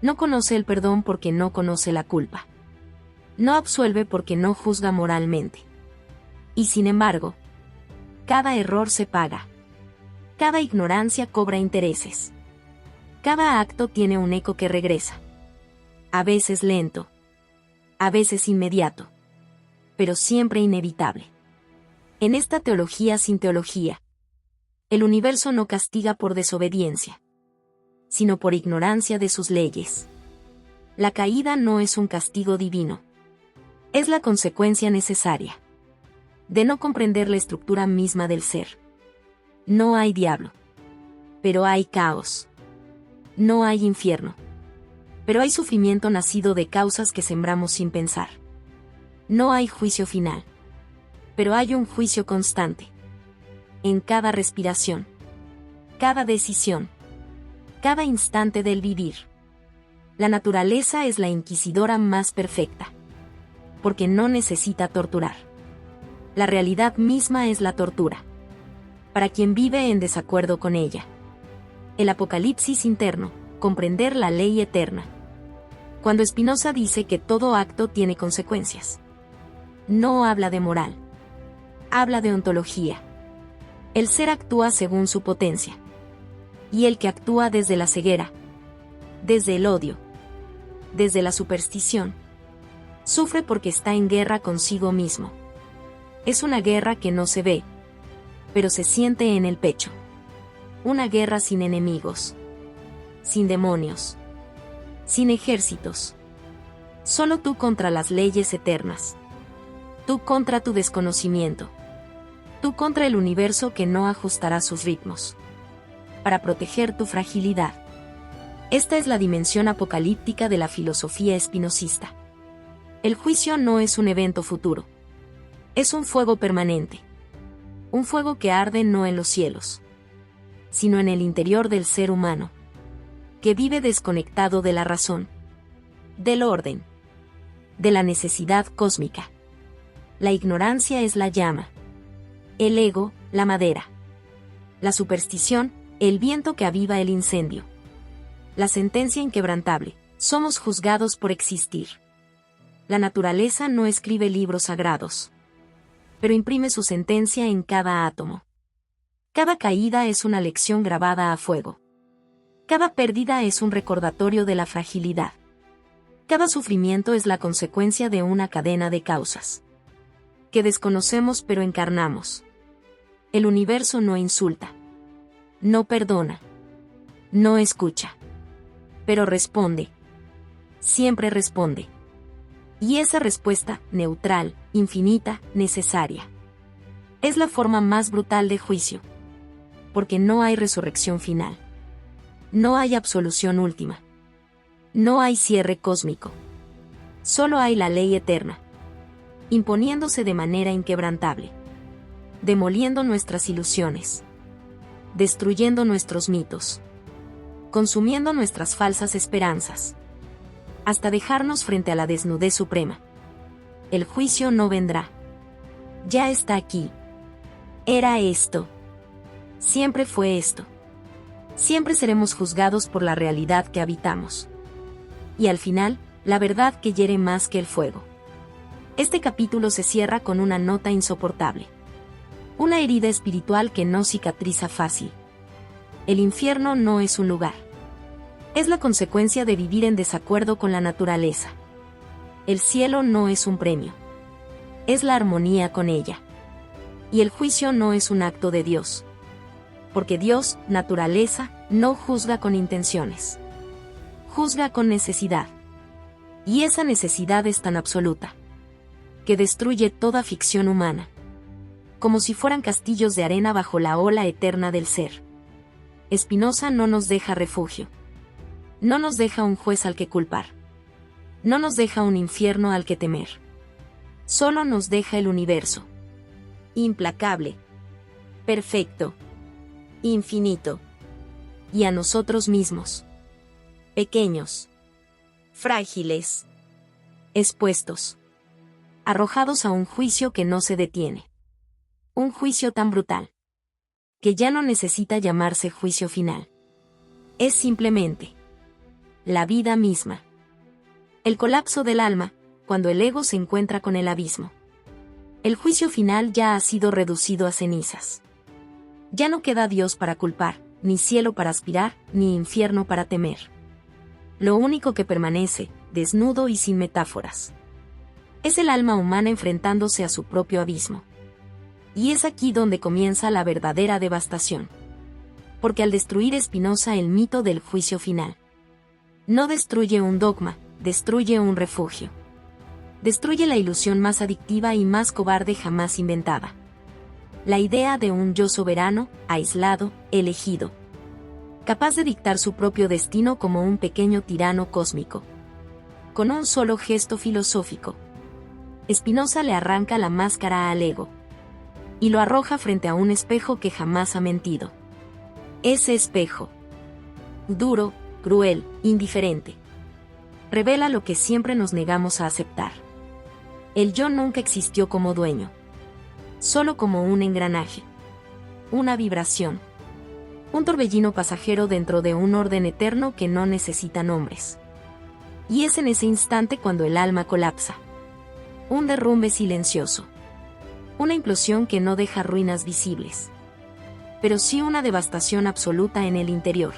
No conoce el perdón porque no conoce la culpa. No absuelve porque no juzga moralmente. Y sin embargo, cada error se paga. Cada ignorancia cobra intereses. Cada acto tiene un eco que regresa. A veces lento. A veces inmediato. Pero siempre inevitable. En esta teología sin teología, el universo no castiga por desobediencia, sino por ignorancia de sus leyes. La caída no es un castigo divino. Es la consecuencia necesaria de no comprender la estructura misma del ser. No hay diablo, pero hay caos. No hay infierno, pero hay sufrimiento nacido de causas que sembramos sin pensar. No hay juicio final, pero hay un juicio constante. En cada respiración, cada decisión, cada instante del vivir. La naturaleza es la inquisidora más perfecta, porque no necesita torturar. La realidad misma es la tortura, para quien vive en desacuerdo con ella. El apocalipsis interno, comprender la ley eterna. Cuando Spinoza dice que todo acto tiene consecuencias, no habla de moral, habla de ontología. El ser actúa según su potencia, y el que actúa desde la ceguera, desde el odio, desde la superstición, sufre porque está en guerra consigo mismo. Es una guerra que no se ve, pero se siente en el pecho. Una guerra sin enemigos, sin demonios, sin ejércitos. Solo tú contra las leyes eternas. Tú contra tu desconocimiento. Tú contra el universo que no ajustará sus ritmos. Para proteger tu fragilidad. Esta es la dimensión apocalíptica de la filosofía espinosista. El juicio no es un evento futuro. Es un fuego permanente. Un fuego que arde no en los cielos, sino en el interior del ser humano, que vive desconectado de la razón, del orden, de la necesidad cósmica. La ignorancia es la llama. El ego, la madera. La superstición, el viento que aviva el incendio. La sentencia inquebrantable, somos juzgados por existir. La naturaleza no escribe libros sagrados, pero imprime su sentencia en cada átomo. Cada caída es una lección grabada a fuego. Cada pérdida es un recordatorio de la fragilidad. Cada sufrimiento es la consecuencia de una cadena de causas que desconocemos pero encarnamos. El universo no insulta, no perdona, no escucha, pero responde. Siempre responde. Y esa respuesta, neutral, infinita, necesaria, es la forma más brutal de juicio. Porque no hay resurrección final. No hay absolución última. No hay cierre cósmico. Solo hay la ley eterna, imponiéndose de manera inquebrantable, demoliendo nuestras ilusiones, destruyendo nuestros mitos, consumiendo nuestras falsas esperanzas, hasta dejarnos frente a la desnudez suprema. El juicio no vendrá. Ya está aquí. Era esto. Siempre fue esto. Siempre seremos juzgados por la realidad que habitamos. Y al final, la verdad que hiere más que el fuego. Este capítulo se cierra con una nota insoportable. Una herida espiritual que no cicatriza fácil. El infierno no es un lugar. Es la consecuencia de vivir en desacuerdo con la naturaleza. El cielo no es un premio. Es la armonía con ella. Y el juicio no es un acto de Dios. Porque Dios, naturaleza, no juzga con intenciones. Juzga con necesidad. Y esa necesidad es tan absoluta que destruye toda ficción humana, como si fueran castillos de arena bajo la ola eterna del ser. Spinoza no nos deja refugio. No nos deja un juez al que culpar. No nos deja un infierno al que temer. Solo nos deja el universo. Implacable. Perfecto. Infinito. Y a nosotros mismos. Pequeños. Frágiles. Expuestos. Arrojados a un juicio que no se detiene. Un juicio tan brutal. Que ya no necesita llamarse juicio final. Es simplemente la vida misma. El colapso del alma, cuando el ego se encuentra con el abismo. El juicio final ya ha sido reducido a cenizas. Ya no queda Dios para culpar, ni cielo para aspirar, ni infierno para temer. Lo único que permanece, desnudo y sin metáforas, es el alma humana enfrentándose a su propio abismo. Y es aquí donde comienza la verdadera devastación. Porque al destruir Spinoza el mito del juicio final, no destruye un dogma, destruye un refugio. Destruye la ilusión más adictiva y más cobarde jamás inventada. La idea de un yo soberano, aislado, elegido. Capaz de dictar su propio destino como un pequeño tirano cósmico. Con un solo gesto filosófico, Spinoza le arranca la máscara al ego. Y lo arroja frente a un espejo que jamás ha mentido. Ese espejo, duro, cruel, indiferente, revela lo que siempre nos negamos a aceptar. El yo nunca existió como dueño, solo como un engranaje, una vibración, un torbellino pasajero dentro de un orden eterno que no necesita nombres. Y es en ese instante cuando el alma colapsa. Un derrumbe silencioso. Una implosión que no deja ruinas visibles, pero sí una devastación absoluta en el interior.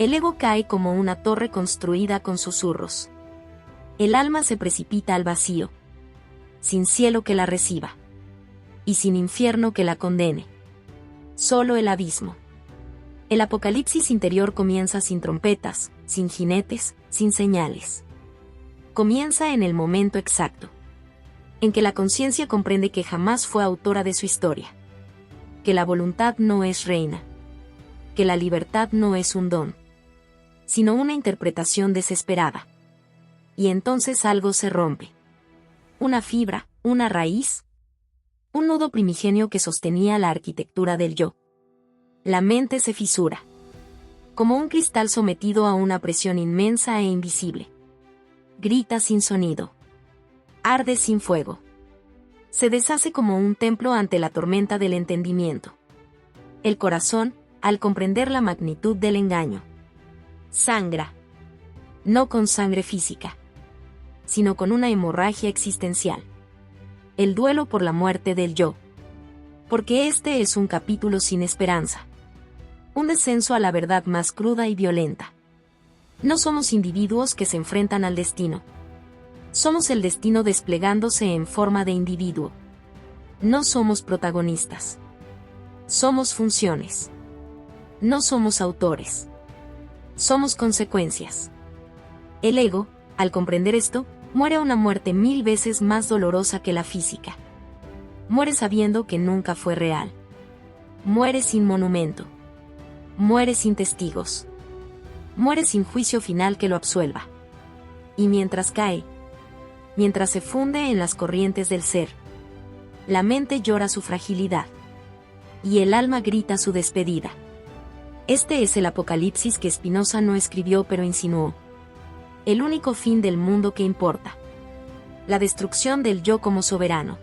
El ego cae como una torre construida con susurros. El alma se precipita al vacío, sin cielo que la reciba, y sin infierno que la condene. Solo el abismo. El apocalipsis interior comienza sin trompetas, sin jinetes, sin señales. Comienza en el momento exacto en que la conciencia comprende que jamás fue autora de su historia, que la voluntad no es reina, que la libertad no es un don, sino una interpretación desesperada. Y entonces algo se rompe. Una fibra, una raíz, un nudo primigenio que sostenía la arquitectura del yo. La mente se fisura, como un cristal sometido a una presión inmensa e invisible. Grita sin sonido. Arde sin fuego. Se deshace como un templo ante la tormenta del entendimiento. El corazón, al comprender la magnitud del engaño, sangra. No con sangre física, sino con una hemorragia existencial. El duelo por la muerte del yo. Porque este es un capítulo sin esperanza. Un descenso a la verdad más cruda y violenta. No somos individuos que se enfrentan al destino. Somos el destino desplegándose en forma de individuo. No somos protagonistas. Somos funciones. No somos autores. Somos consecuencias. El ego, al comprender esto, muere una muerte 1000 veces más dolorosa que la física. Muere sabiendo que nunca fue real. Muere sin monumento. Muere sin testigos. Muere sin juicio final que lo absuelva. Y mientras cae, mientras se funde en las corrientes del ser, la mente llora su fragilidad. Y el alma grita su despedida. Este es el apocalipsis que Spinoza no escribió pero insinuó. El único fin del mundo que importa. La destrucción del yo como soberano.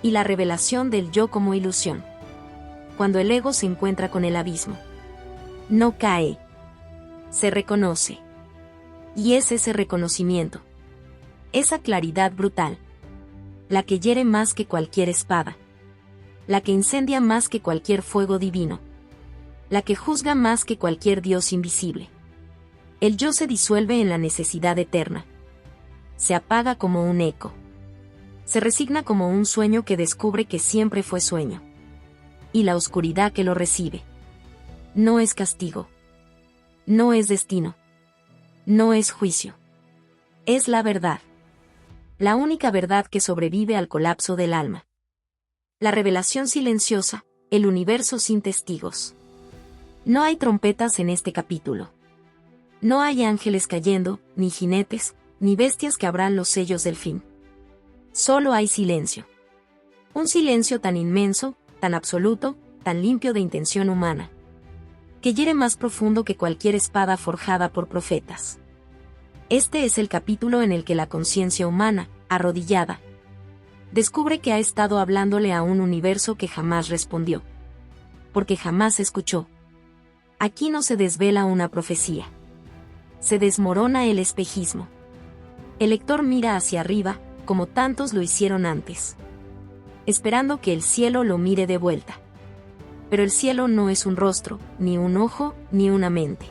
Y la revelación del yo como ilusión. Cuando el ego se encuentra con el abismo. No cae. Se reconoce. Y es ese reconocimiento, esa claridad brutal, la que hiere más que cualquier espada, la que incendia más que cualquier fuego divino, la que juzga más que cualquier Dios invisible. El yo se disuelve en la necesidad eterna. Se apaga como un eco. Se resigna como un sueño que descubre que siempre fue sueño. Y la oscuridad que lo recibe. No es castigo. No es destino. No es juicio. Es la verdad. La única verdad que sobrevive al colapso del alma. La revelación silenciosa, el universo sin testigos. No hay trompetas en este capítulo. No hay ángeles cayendo, ni jinetes, ni bestias que abran los sellos del fin. Solo hay silencio. Un silencio tan inmenso, tan absoluto, tan limpio de intención humana, que hiere más profundo que cualquier espada forjada por profetas. Este es el capítulo en el que la conciencia humana, arrodillada, descubre que ha estado hablándole a un universo que jamás respondió. Porque jamás escuchó. Aquí no se desvela una profecía. Se desmorona el espejismo. El lector mira hacia arriba, como tantos lo hicieron antes, esperando que el cielo lo mire de vuelta. Pero el cielo no es un rostro, ni un ojo, ni una mente.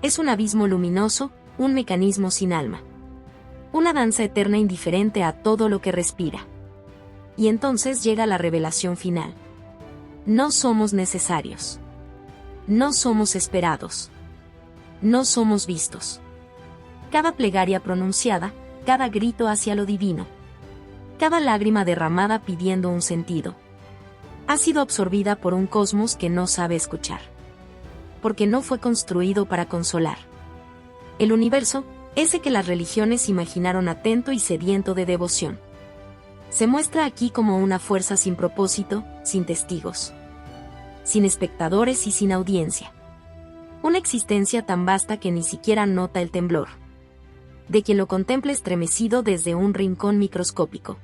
Es un abismo luminoso, un mecanismo sin alma. Una danza eterna indiferente a todo lo que respira. Y entonces llega la revelación final. No somos necesarios. No somos esperados. No somos vistos. Cada plegaria pronunciada, cada grito hacia lo divino, cada lágrima derramada pidiendo un sentido, ha sido absorbida por un cosmos que no sabe escuchar. Porque no fue construido para consolar. El universo, ese que las religiones imaginaron atento y sediento de devoción, se muestra aquí como una fuerza sin propósito, sin testigos, sin espectadores y sin audiencia. Una existencia tan vasta que ni siquiera nota el temblor de quien lo contempla estremecido desde un rincón microscópico.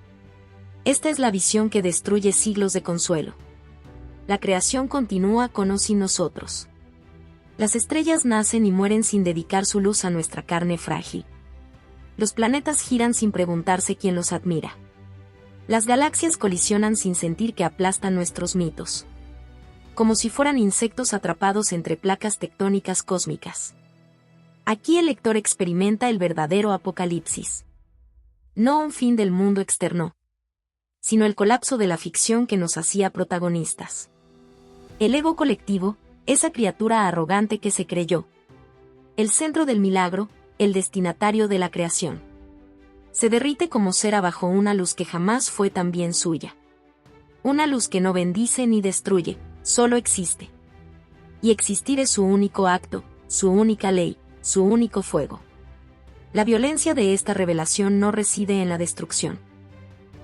Esta es la visión que destruye siglos de consuelo. La creación continúa con o sin nosotros. Las estrellas nacen y mueren sin dedicar su luz a nuestra carne frágil. Los planetas giran sin preguntarse quién los admira. Las galaxias colisionan sin sentir que aplastan nuestros mitos. Como si fueran insectos atrapados entre placas tectónicas cósmicas. Aquí el lector experimenta el verdadero apocalipsis. No un fin del mundo externo, sino el colapso de la ficción que nos hacía protagonistas. El ego colectivo, esa criatura arrogante que se creyó el centro del milagro, el destinatario de la creación, se derrite como cera bajo una luz que jamás fue también suya. Una luz que no bendice ni destruye, solo existe. Y existir es su único acto, su única ley, su único fuego. La violencia de esta revelación no reside en la destrucción,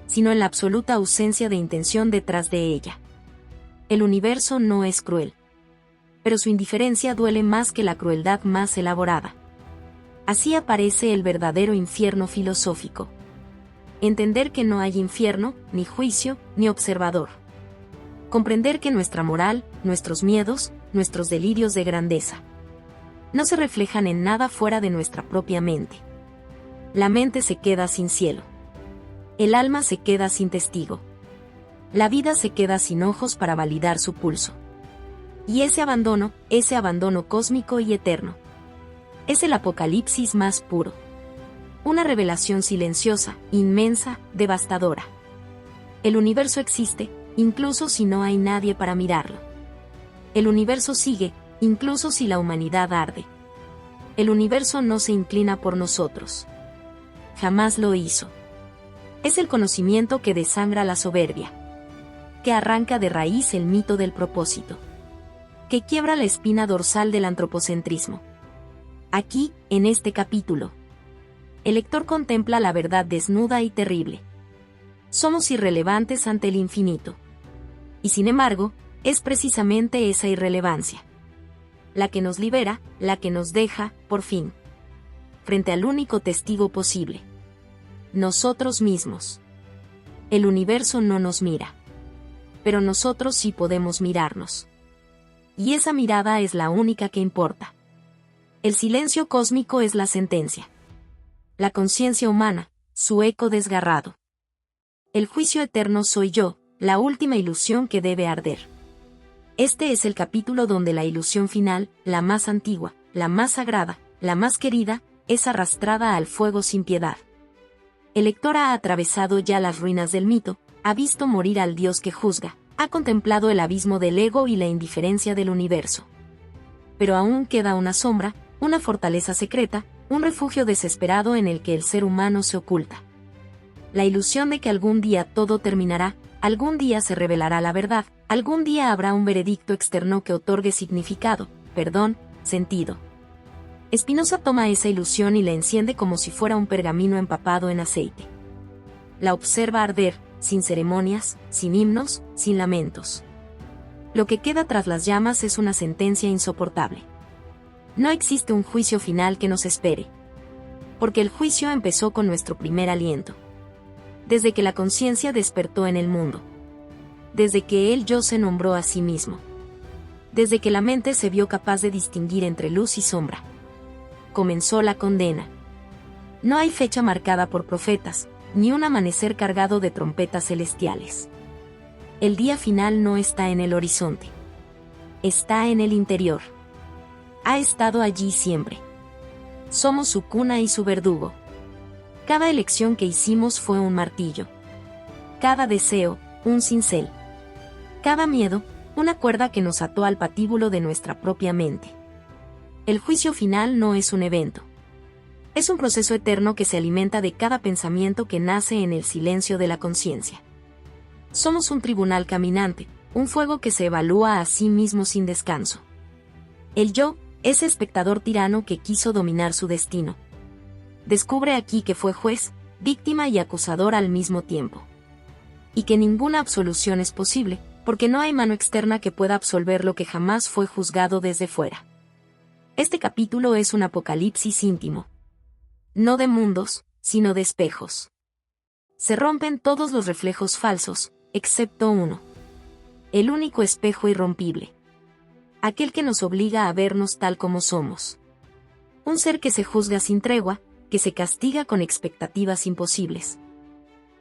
sino en la absoluta ausencia de intención detrás de ella. El universo no es cruel, pero su indiferencia duele más que la crueldad más elaborada. Así aparece el verdadero infierno filosófico. Entender que no hay infierno, ni juicio, ni observador. Comprender que nuestra moral, nuestros miedos, nuestros delirios de grandeza, no se reflejan en nada fuera de nuestra propia mente. La mente se queda sin cielo. El alma se queda sin testigo. La vida se queda sin ojos para validar su pulso. Y ese abandono cósmico y eterno, es el apocalipsis más puro. Una revelación silenciosa, inmensa, devastadora. El universo existe, incluso si no hay nadie para mirarlo. El universo sigue, incluso si la humanidad arde. El universo no se inclina por nosotros. Jamás lo hizo. Es el conocimiento que desangra la soberbia, que arranca de raíz el mito del propósito, que quiebra la espina dorsal del antropocentrismo. Aquí, en este capítulo, el lector contempla la verdad desnuda y terrible. Somos irrelevantes ante el infinito. Y sin embargo, es precisamente esa irrelevancia la que nos libera, la que nos deja, por fin, frente al único testigo posible. Nosotros mismos. El universo no nos mira. Pero nosotros sí podemos mirarnos. Y esa mirada es la única que importa. El silencio cósmico es la sentencia. La conciencia humana, su eco desgarrado. El juicio eterno soy yo, la última ilusión que debe arder. Este es el capítulo donde la ilusión final, la más antigua, la más sagrada, la más querida, es arrastrada al fuego sin piedad. El lector ha atravesado ya las ruinas del mito, ha visto morir al Dios que juzga, ha contemplado el abismo del ego y la indiferencia del universo. Pero aún queda una sombra, una fortaleza secreta, un refugio desesperado en el que el ser humano se oculta. La ilusión de que algún día todo terminará, algún día se revelará la verdad, algún día habrá un veredicto externo que otorgue significado, perdón, sentido. Spinoza toma esa ilusión y la enciende como si fuera un pergamino empapado en aceite. La observa arder, sin ceremonias, sin himnos, sin lamentos. Lo que queda tras las llamas es una sentencia insoportable. No existe un juicio final que nos espere. Porque el juicio empezó con nuestro primer aliento. Desde que la conciencia despertó en el mundo. Desde que el yo se nombró a sí mismo. Desde que la mente se vio capaz de distinguir entre luz y sombra. Comenzó la condena. No hay fecha marcada por profetas, ni un amanecer cargado de trompetas celestiales. El día final no está en el horizonte. Está en el interior. Ha estado allí siempre. Somos su cuna y su verdugo. Cada elección que hicimos fue un martillo. Cada deseo, un cincel. Cada miedo, una cuerda que nos ató al patíbulo de nuestra propia mente. El juicio final no es un evento. Es un proceso eterno que se alimenta de cada pensamiento que nace en el silencio de la conciencia. Somos un tribunal caminante, un fuego que se evalúa a sí mismo sin descanso. El yo, ese espectador tirano que quiso dominar su destino. Descubre aquí que fue juez, víctima y acusador al mismo tiempo. Y que ninguna absolución es posible, porque no hay mano externa que pueda absolver lo que jamás fue juzgado desde fuera. Este capítulo es un apocalipsis íntimo. No de mundos, sino de espejos. Se rompen todos los reflejos falsos, excepto uno. El único espejo irrompible. Aquel que nos obliga a vernos tal como somos. Un ser que se juzga sin tregua, que se castiga con expectativas imposibles.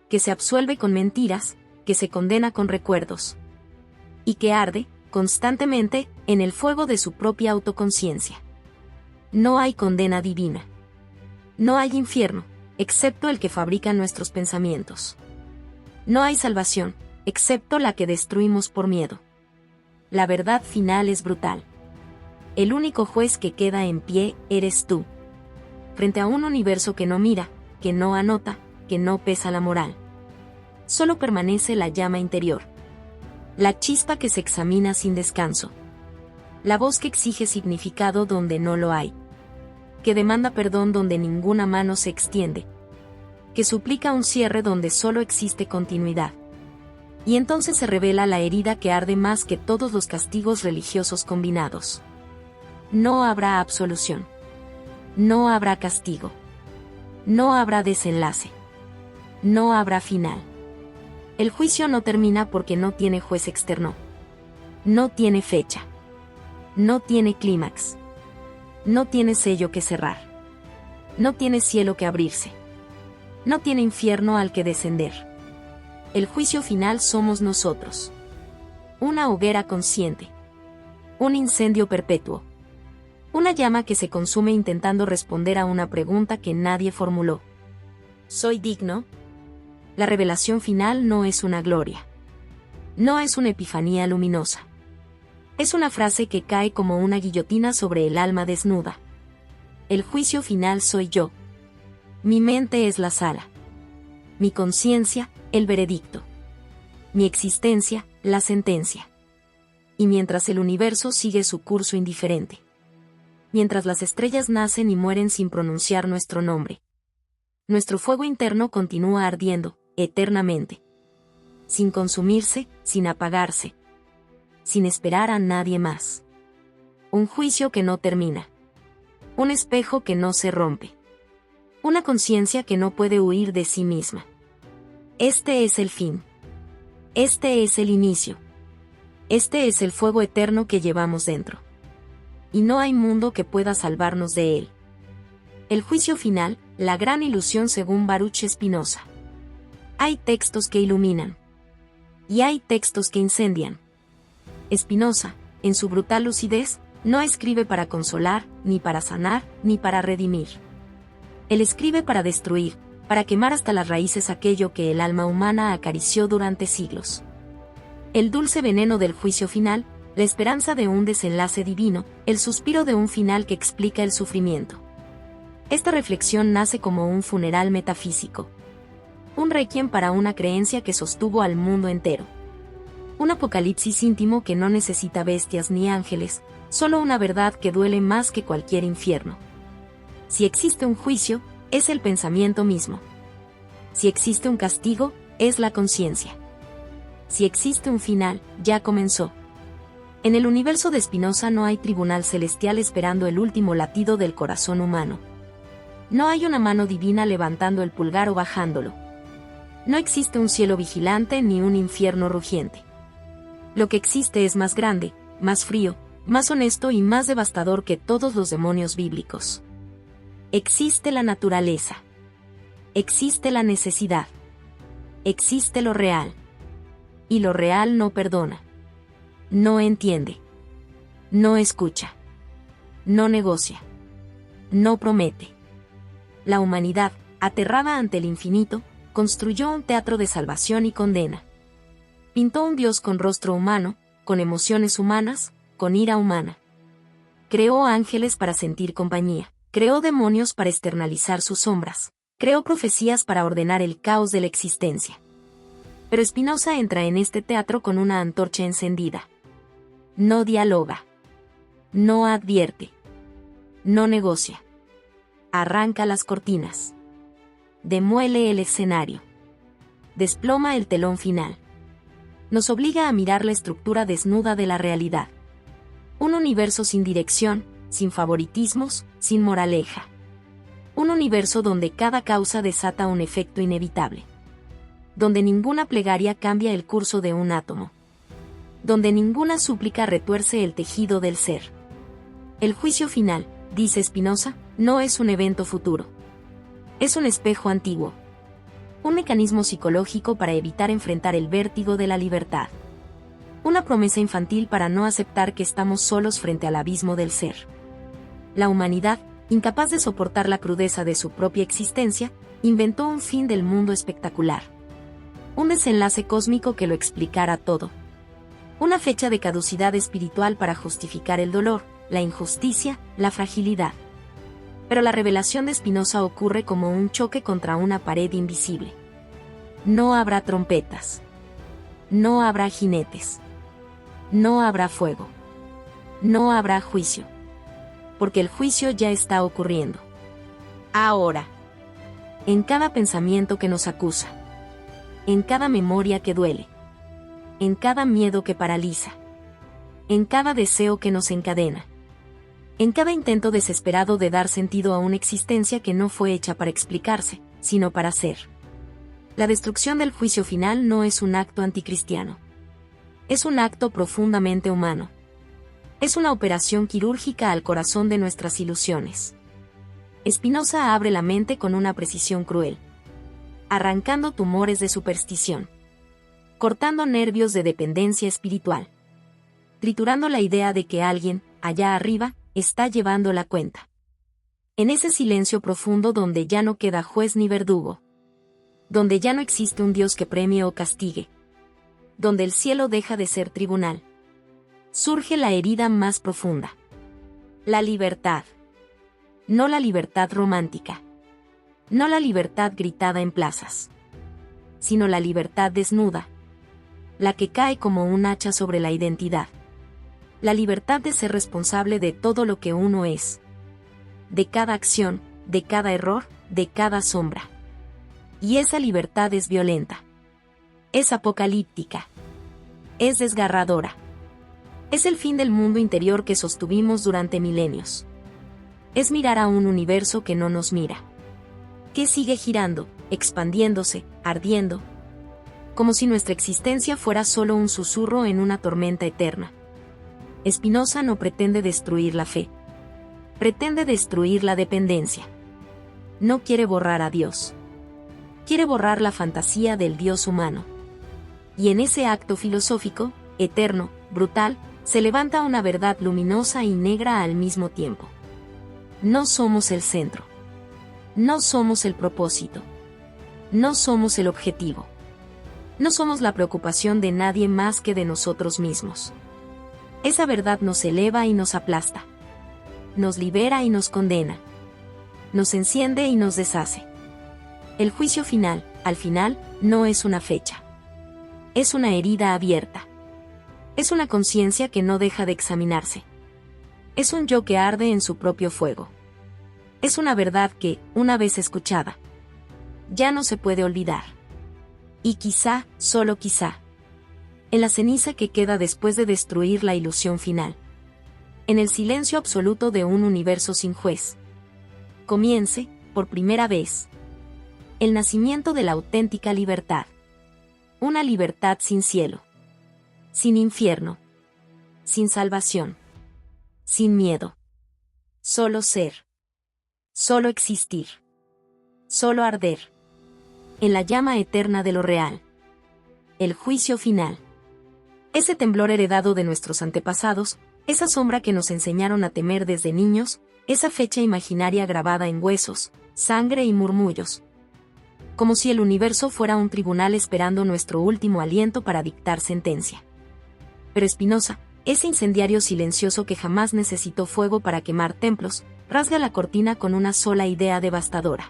Que se absuelve con mentiras, que se condena con recuerdos. Y que arde, constantemente, en el fuego de su propia autoconciencia. No hay condena divina. No hay infierno, excepto el que fabrican nuestros pensamientos. No hay salvación, excepto la que destruimos por miedo. La verdad final es brutal. El único juez que queda en pie eres tú. Frente a un universo que no mira, que no anota, que no pesa la moral. Solo permanece la llama interior. La chispa que se examina sin descanso. La voz que exige significado donde no lo hay. Que demanda perdón donde ninguna mano se extiende. Que suplica un cierre donde solo existe continuidad. Y entonces se revela la herida que arde más que todos los castigos religiosos combinados. No habrá absolución. No habrá castigo. No habrá desenlace. No habrá final. El juicio no termina porque no tiene juez externo. No tiene fecha. No tiene clímax. No tiene sello que cerrar. No tiene cielo que abrirse. No tiene infierno al que descender. El juicio final somos nosotros. Una hoguera consciente. Un incendio perpetuo. Una llama que se consume intentando responder a una pregunta que nadie formuló. ¿Soy digno? La revelación final no es una gloria. No es una epifanía luminosa. Es una frase que cae como una guillotina sobre el alma desnuda. El juicio final soy yo. Mi mente es la sala. Mi conciencia, el veredicto. Mi existencia, la sentencia. Y mientras el universo sigue su curso indiferente. Mientras las estrellas nacen y mueren sin pronunciar nuestro nombre. Nuestro fuego interno continúa ardiendo, eternamente. Sin consumirse, sin apagarse. Sin esperar a nadie más. Un juicio que no termina. Un espejo que no se rompe. Una conciencia que no puede huir de sí misma. Este es el fin. Este es el inicio. Este es el fuego eterno que llevamos dentro. Y no hay mundo que pueda salvarnos de él. El juicio final, la gran ilusión según Baruch Spinoza. Hay textos que iluminan. Y hay textos que incendian. Spinoza, en su brutal lucidez, no escribe para consolar, ni para sanar, ni para redimir. Él escribe para destruir, para quemar hasta las raíces aquello que el alma humana acarició durante siglos. El dulce veneno del juicio final, la esperanza de un desenlace divino, el suspiro de un final que explica el sufrimiento. Esta reflexión nace como un funeral metafísico. Un requiem para una creencia que sostuvo al mundo entero. Un apocalipsis íntimo que no necesita bestias ni ángeles, solo una verdad que duele más que cualquier infierno. Si existe un juicio, es el pensamiento mismo. Si existe un castigo, es la conciencia. Si existe un final, ya comenzó. En el universo de Spinoza no hay tribunal celestial esperando el último latido del corazón humano. No hay una mano divina levantando el pulgar o bajándolo. No existe un cielo vigilante ni un infierno rugiente. Lo que existe es más grande, más frío, más honesto y más devastador que todos los demonios bíblicos. Existe la naturaleza. Existe la necesidad. Existe lo real. Y lo real no perdona. No entiende. No escucha. No negocia. No promete. La humanidad, aterrada ante el infinito, construyó un teatro de salvación y condena. Pintó un Dios con rostro humano, con emociones humanas, con ira humana. Creó ángeles para sentir compañía. Creó demonios para externalizar sus sombras. Creó profecías para ordenar el caos de la existencia. Pero Spinoza entra en este teatro con una antorcha encendida. No dialoga. No advierte. No negocia. Arranca las cortinas. Demuele el escenario. Desploma el telón final. Nos obliga a mirar la estructura desnuda de la realidad. Un universo sin dirección, sin favoritismos, sin moraleja. Un universo donde cada causa desata un efecto inevitable. Donde ninguna plegaria cambia el curso de un átomo. Donde ninguna súplica retuerce el tejido del ser. El juicio final, dice Spinoza, no es un evento futuro. Es un espejo antiguo. Un mecanismo psicológico para evitar enfrentar el vértigo de la libertad. Una promesa infantil para no aceptar que estamos solos frente al abismo del ser. La humanidad, incapaz de soportar la crudeza de su propia existencia, inventó un fin del mundo espectacular. Un desenlace cósmico que lo explicara todo. Una fecha de caducidad espiritual para justificar el dolor, la injusticia, la fragilidad. Pero la revelación de Spinoza ocurre como un choque contra una pared invisible. No habrá trompetas. No habrá jinetes. No habrá fuego. No habrá juicio. Porque el juicio ya está ocurriendo. Ahora. En cada pensamiento que nos acusa. En cada memoria que duele. En cada miedo que paraliza. En cada deseo que nos encadena. En cada intento desesperado de dar sentido a una existencia que no fue hecha para explicarse, sino para ser. La destrucción del juicio final no es un acto anticristiano. Es un acto profundamente humano. Es una operación quirúrgica al corazón de nuestras ilusiones. Spinoza abre la mente con una precisión cruel. Arrancando tumores de superstición. Cortando nervios de dependencia espiritual. Triturando la idea de que alguien, allá arriba, está llevando la cuenta. En ese silencio profundo donde ya no queda juez ni verdugo. Donde ya no existe un Dios que premie o castigue. Donde el cielo deja de ser tribunal. Surge la herida más profunda. La libertad. No la libertad romántica. No la libertad gritada en plazas. Sino la libertad desnuda. La que cae como un hacha sobre la identidad. La libertad de ser responsable de todo lo que uno es. De cada acción, de cada error, de cada sombra. Y esa libertad es violenta. Es apocalíptica. Es desgarradora. Es el fin del mundo interior que sostuvimos durante milenios. Es mirar a un universo que no nos mira. Que sigue girando, expandiéndose, ardiendo. Como si nuestra existencia fuera solo un susurro en una tormenta eterna. Spinoza no pretende destruir la fe. Pretende destruir la dependencia. No quiere borrar a Dios. Quiere borrar la fantasía del Dios humano. Y en ese acto filosófico, eterno, brutal, se levanta una verdad luminosa y negra al mismo tiempo. No somos el centro. No somos el propósito. No somos el objetivo. No somos la preocupación de nadie más que de nosotros mismos. Esa verdad nos eleva y nos aplasta. Nos libera y nos condena. Nos enciende y nos deshace. El juicio final, al final, no es una fecha. Es una herida abierta. Es una conciencia que no deja de examinarse. Es un yo que arde en su propio fuego. Es una verdad que, una vez escuchada, ya no se puede olvidar. Y quizá, solo quizá, en la ceniza que queda después de destruir la ilusión final, en el silencio absoluto de un universo sin juez, comience, por primera vez, el nacimiento de la auténtica libertad. Una libertad sin cielo, sin infierno, sin salvación, sin miedo. Solo ser, solo existir, solo arder, en la llama eterna de lo real. El juicio final. Ese temblor heredado de nuestros antepasados, esa sombra que nos enseñaron a temer desde niños, esa fecha imaginaria grabada en huesos, sangre y murmullos. Como si el universo fuera un tribunal esperando nuestro último aliento para dictar sentencia. Pero Spinoza, ese incendiario silencioso que jamás necesitó fuego para quemar templos, rasga la cortina con una sola idea devastadora.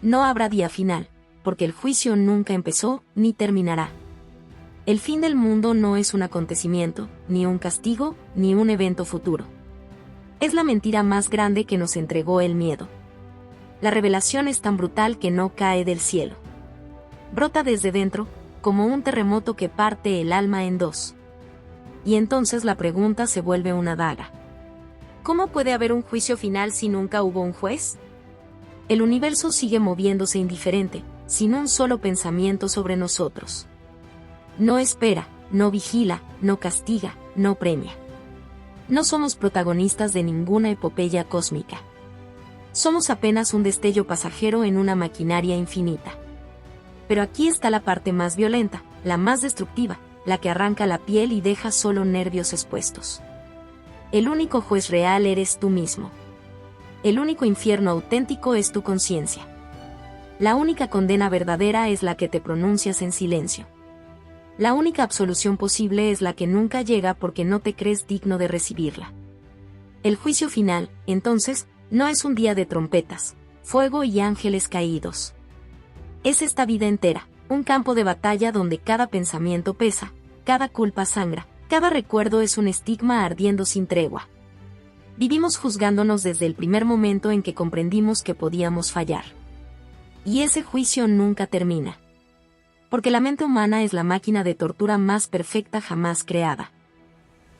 No habrá día final, porque el juicio nunca empezó ni terminará. El fin del mundo no es un acontecimiento, ni un castigo, ni un evento futuro. Es la mentira más grande que nos entregó el miedo. La revelación es tan brutal que no cae del cielo. Brota desde dentro, como un terremoto que parte el alma en dos. Y entonces la pregunta se vuelve una daga. ¿Cómo puede haber un juicio final si nunca hubo un juez? El universo sigue moviéndose indiferente, sin un solo pensamiento sobre nosotros. No espera, no vigila, no castiga, no premia. No somos protagonistas de ninguna epopeya cósmica. Somos apenas un destello pasajero en una maquinaria infinita. Pero aquí está la parte más violenta, la más destructiva, la que arranca la piel y deja solo nervios expuestos. El único juez real eres tú mismo. El único infierno auténtico es tu conciencia. La única condena verdadera es la que te pronuncias en silencio. La única absolución posible es la que nunca llega porque no te crees digno de recibirla. El juicio final, entonces, no es un día de trompetas, fuego y ángeles caídos. Es esta vida entera, un campo de batalla donde cada pensamiento pesa, cada culpa sangra, cada recuerdo es un estigma ardiendo sin tregua. Vivimos juzgándonos desde el primer momento en que comprendimos que podíamos fallar. Y ese juicio nunca termina. Porque la mente humana es la máquina de tortura más perfecta jamás creada.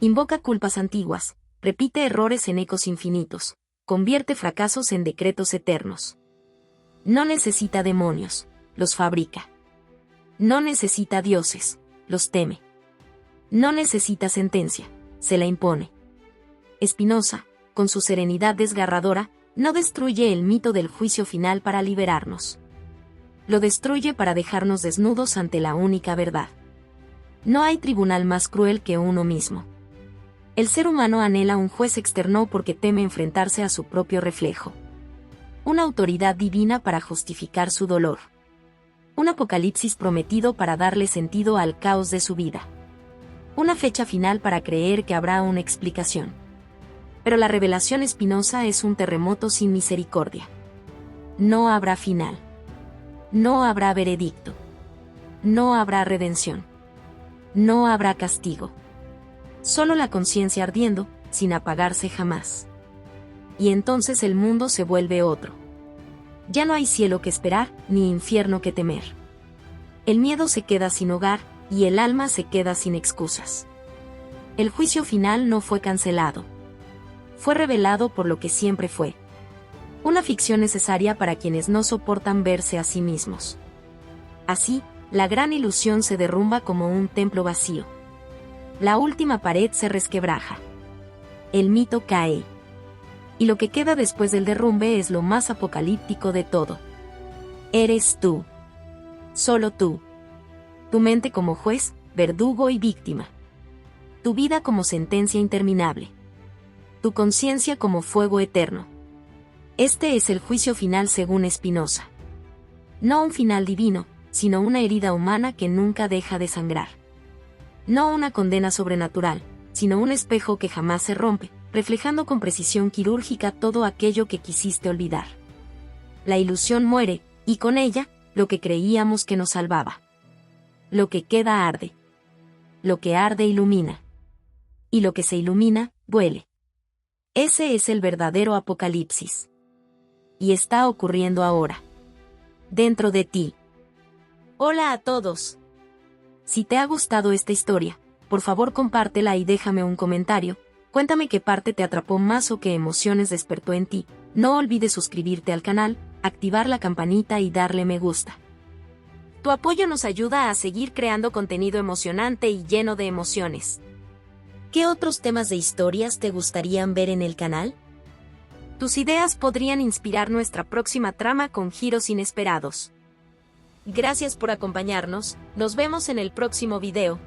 Invoca culpas antiguas, repite errores en ecos infinitos, convierte fracasos en decretos eternos. No necesita demonios, los fabrica. No necesita dioses, los teme. No necesita sentencia, se la impone. Spinoza, con su serenidad desgarradora, no destruye el mito del juicio final para liberarnos. Lo destruye para dejarnos desnudos ante la única verdad. No hay tribunal más cruel que uno mismo. El ser humano anhela un juez externo porque teme enfrentarse a su propio reflejo. Una autoridad divina para justificar su dolor. Un apocalipsis prometido para darle sentido al caos de su vida. Una fecha final para creer que habrá una explicación. Pero la revelación Spinoza es un terremoto sin misericordia. No habrá final. No habrá veredicto. No habrá redención. No habrá castigo. Solo la conciencia ardiendo, sin apagarse jamás. Y entonces el mundo se vuelve otro. Ya no hay cielo que esperar, ni infierno que temer. El miedo se queda sin hogar, y el alma se queda sin excusas. El juicio final no fue cancelado. Fue revelado por lo que siempre fue. Una ficción necesaria para quienes no soportan verse a sí mismos. Así, la gran ilusión se derrumba como un templo vacío. La última pared se resquebraja. El mito cae. Y lo que queda después del derrumbe es lo más apocalíptico de todo. Eres tú. Solo tú. Tu mente como juez, verdugo y víctima. Tu vida como sentencia interminable. Tu conciencia como fuego eterno. Este es el juicio final según Spinoza. No un final divino, sino una herida humana que nunca deja de sangrar. No una condena sobrenatural, sino un espejo que jamás se rompe, reflejando con precisión quirúrgica todo aquello que quisiste olvidar. La ilusión muere, y con ella, lo que creíamos que nos salvaba. Lo que queda arde. Lo que arde ilumina. Y lo que se ilumina, vuele. Ese es el verdadero apocalipsis. y está ocurriendo ahora. Dentro de ti. Hola a todos. Si te ha gustado esta historia, por favor compártela y déjame un comentario. Cuéntame qué parte te atrapó más o qué emociones despertó en ti. No olvides suscribirte al canal, activar la campanita y darle me gusta. Tu apoyo nos ayuda a seguir creando contenido emocionante y lleno de emociones. ¿Qué otros temas de historias te gustarían ver en el canal? Tus ideas podrían inspirar nuestra próxima trama con giros inesperados. Gracias por acompañarnos, nos vemos en el próximo video.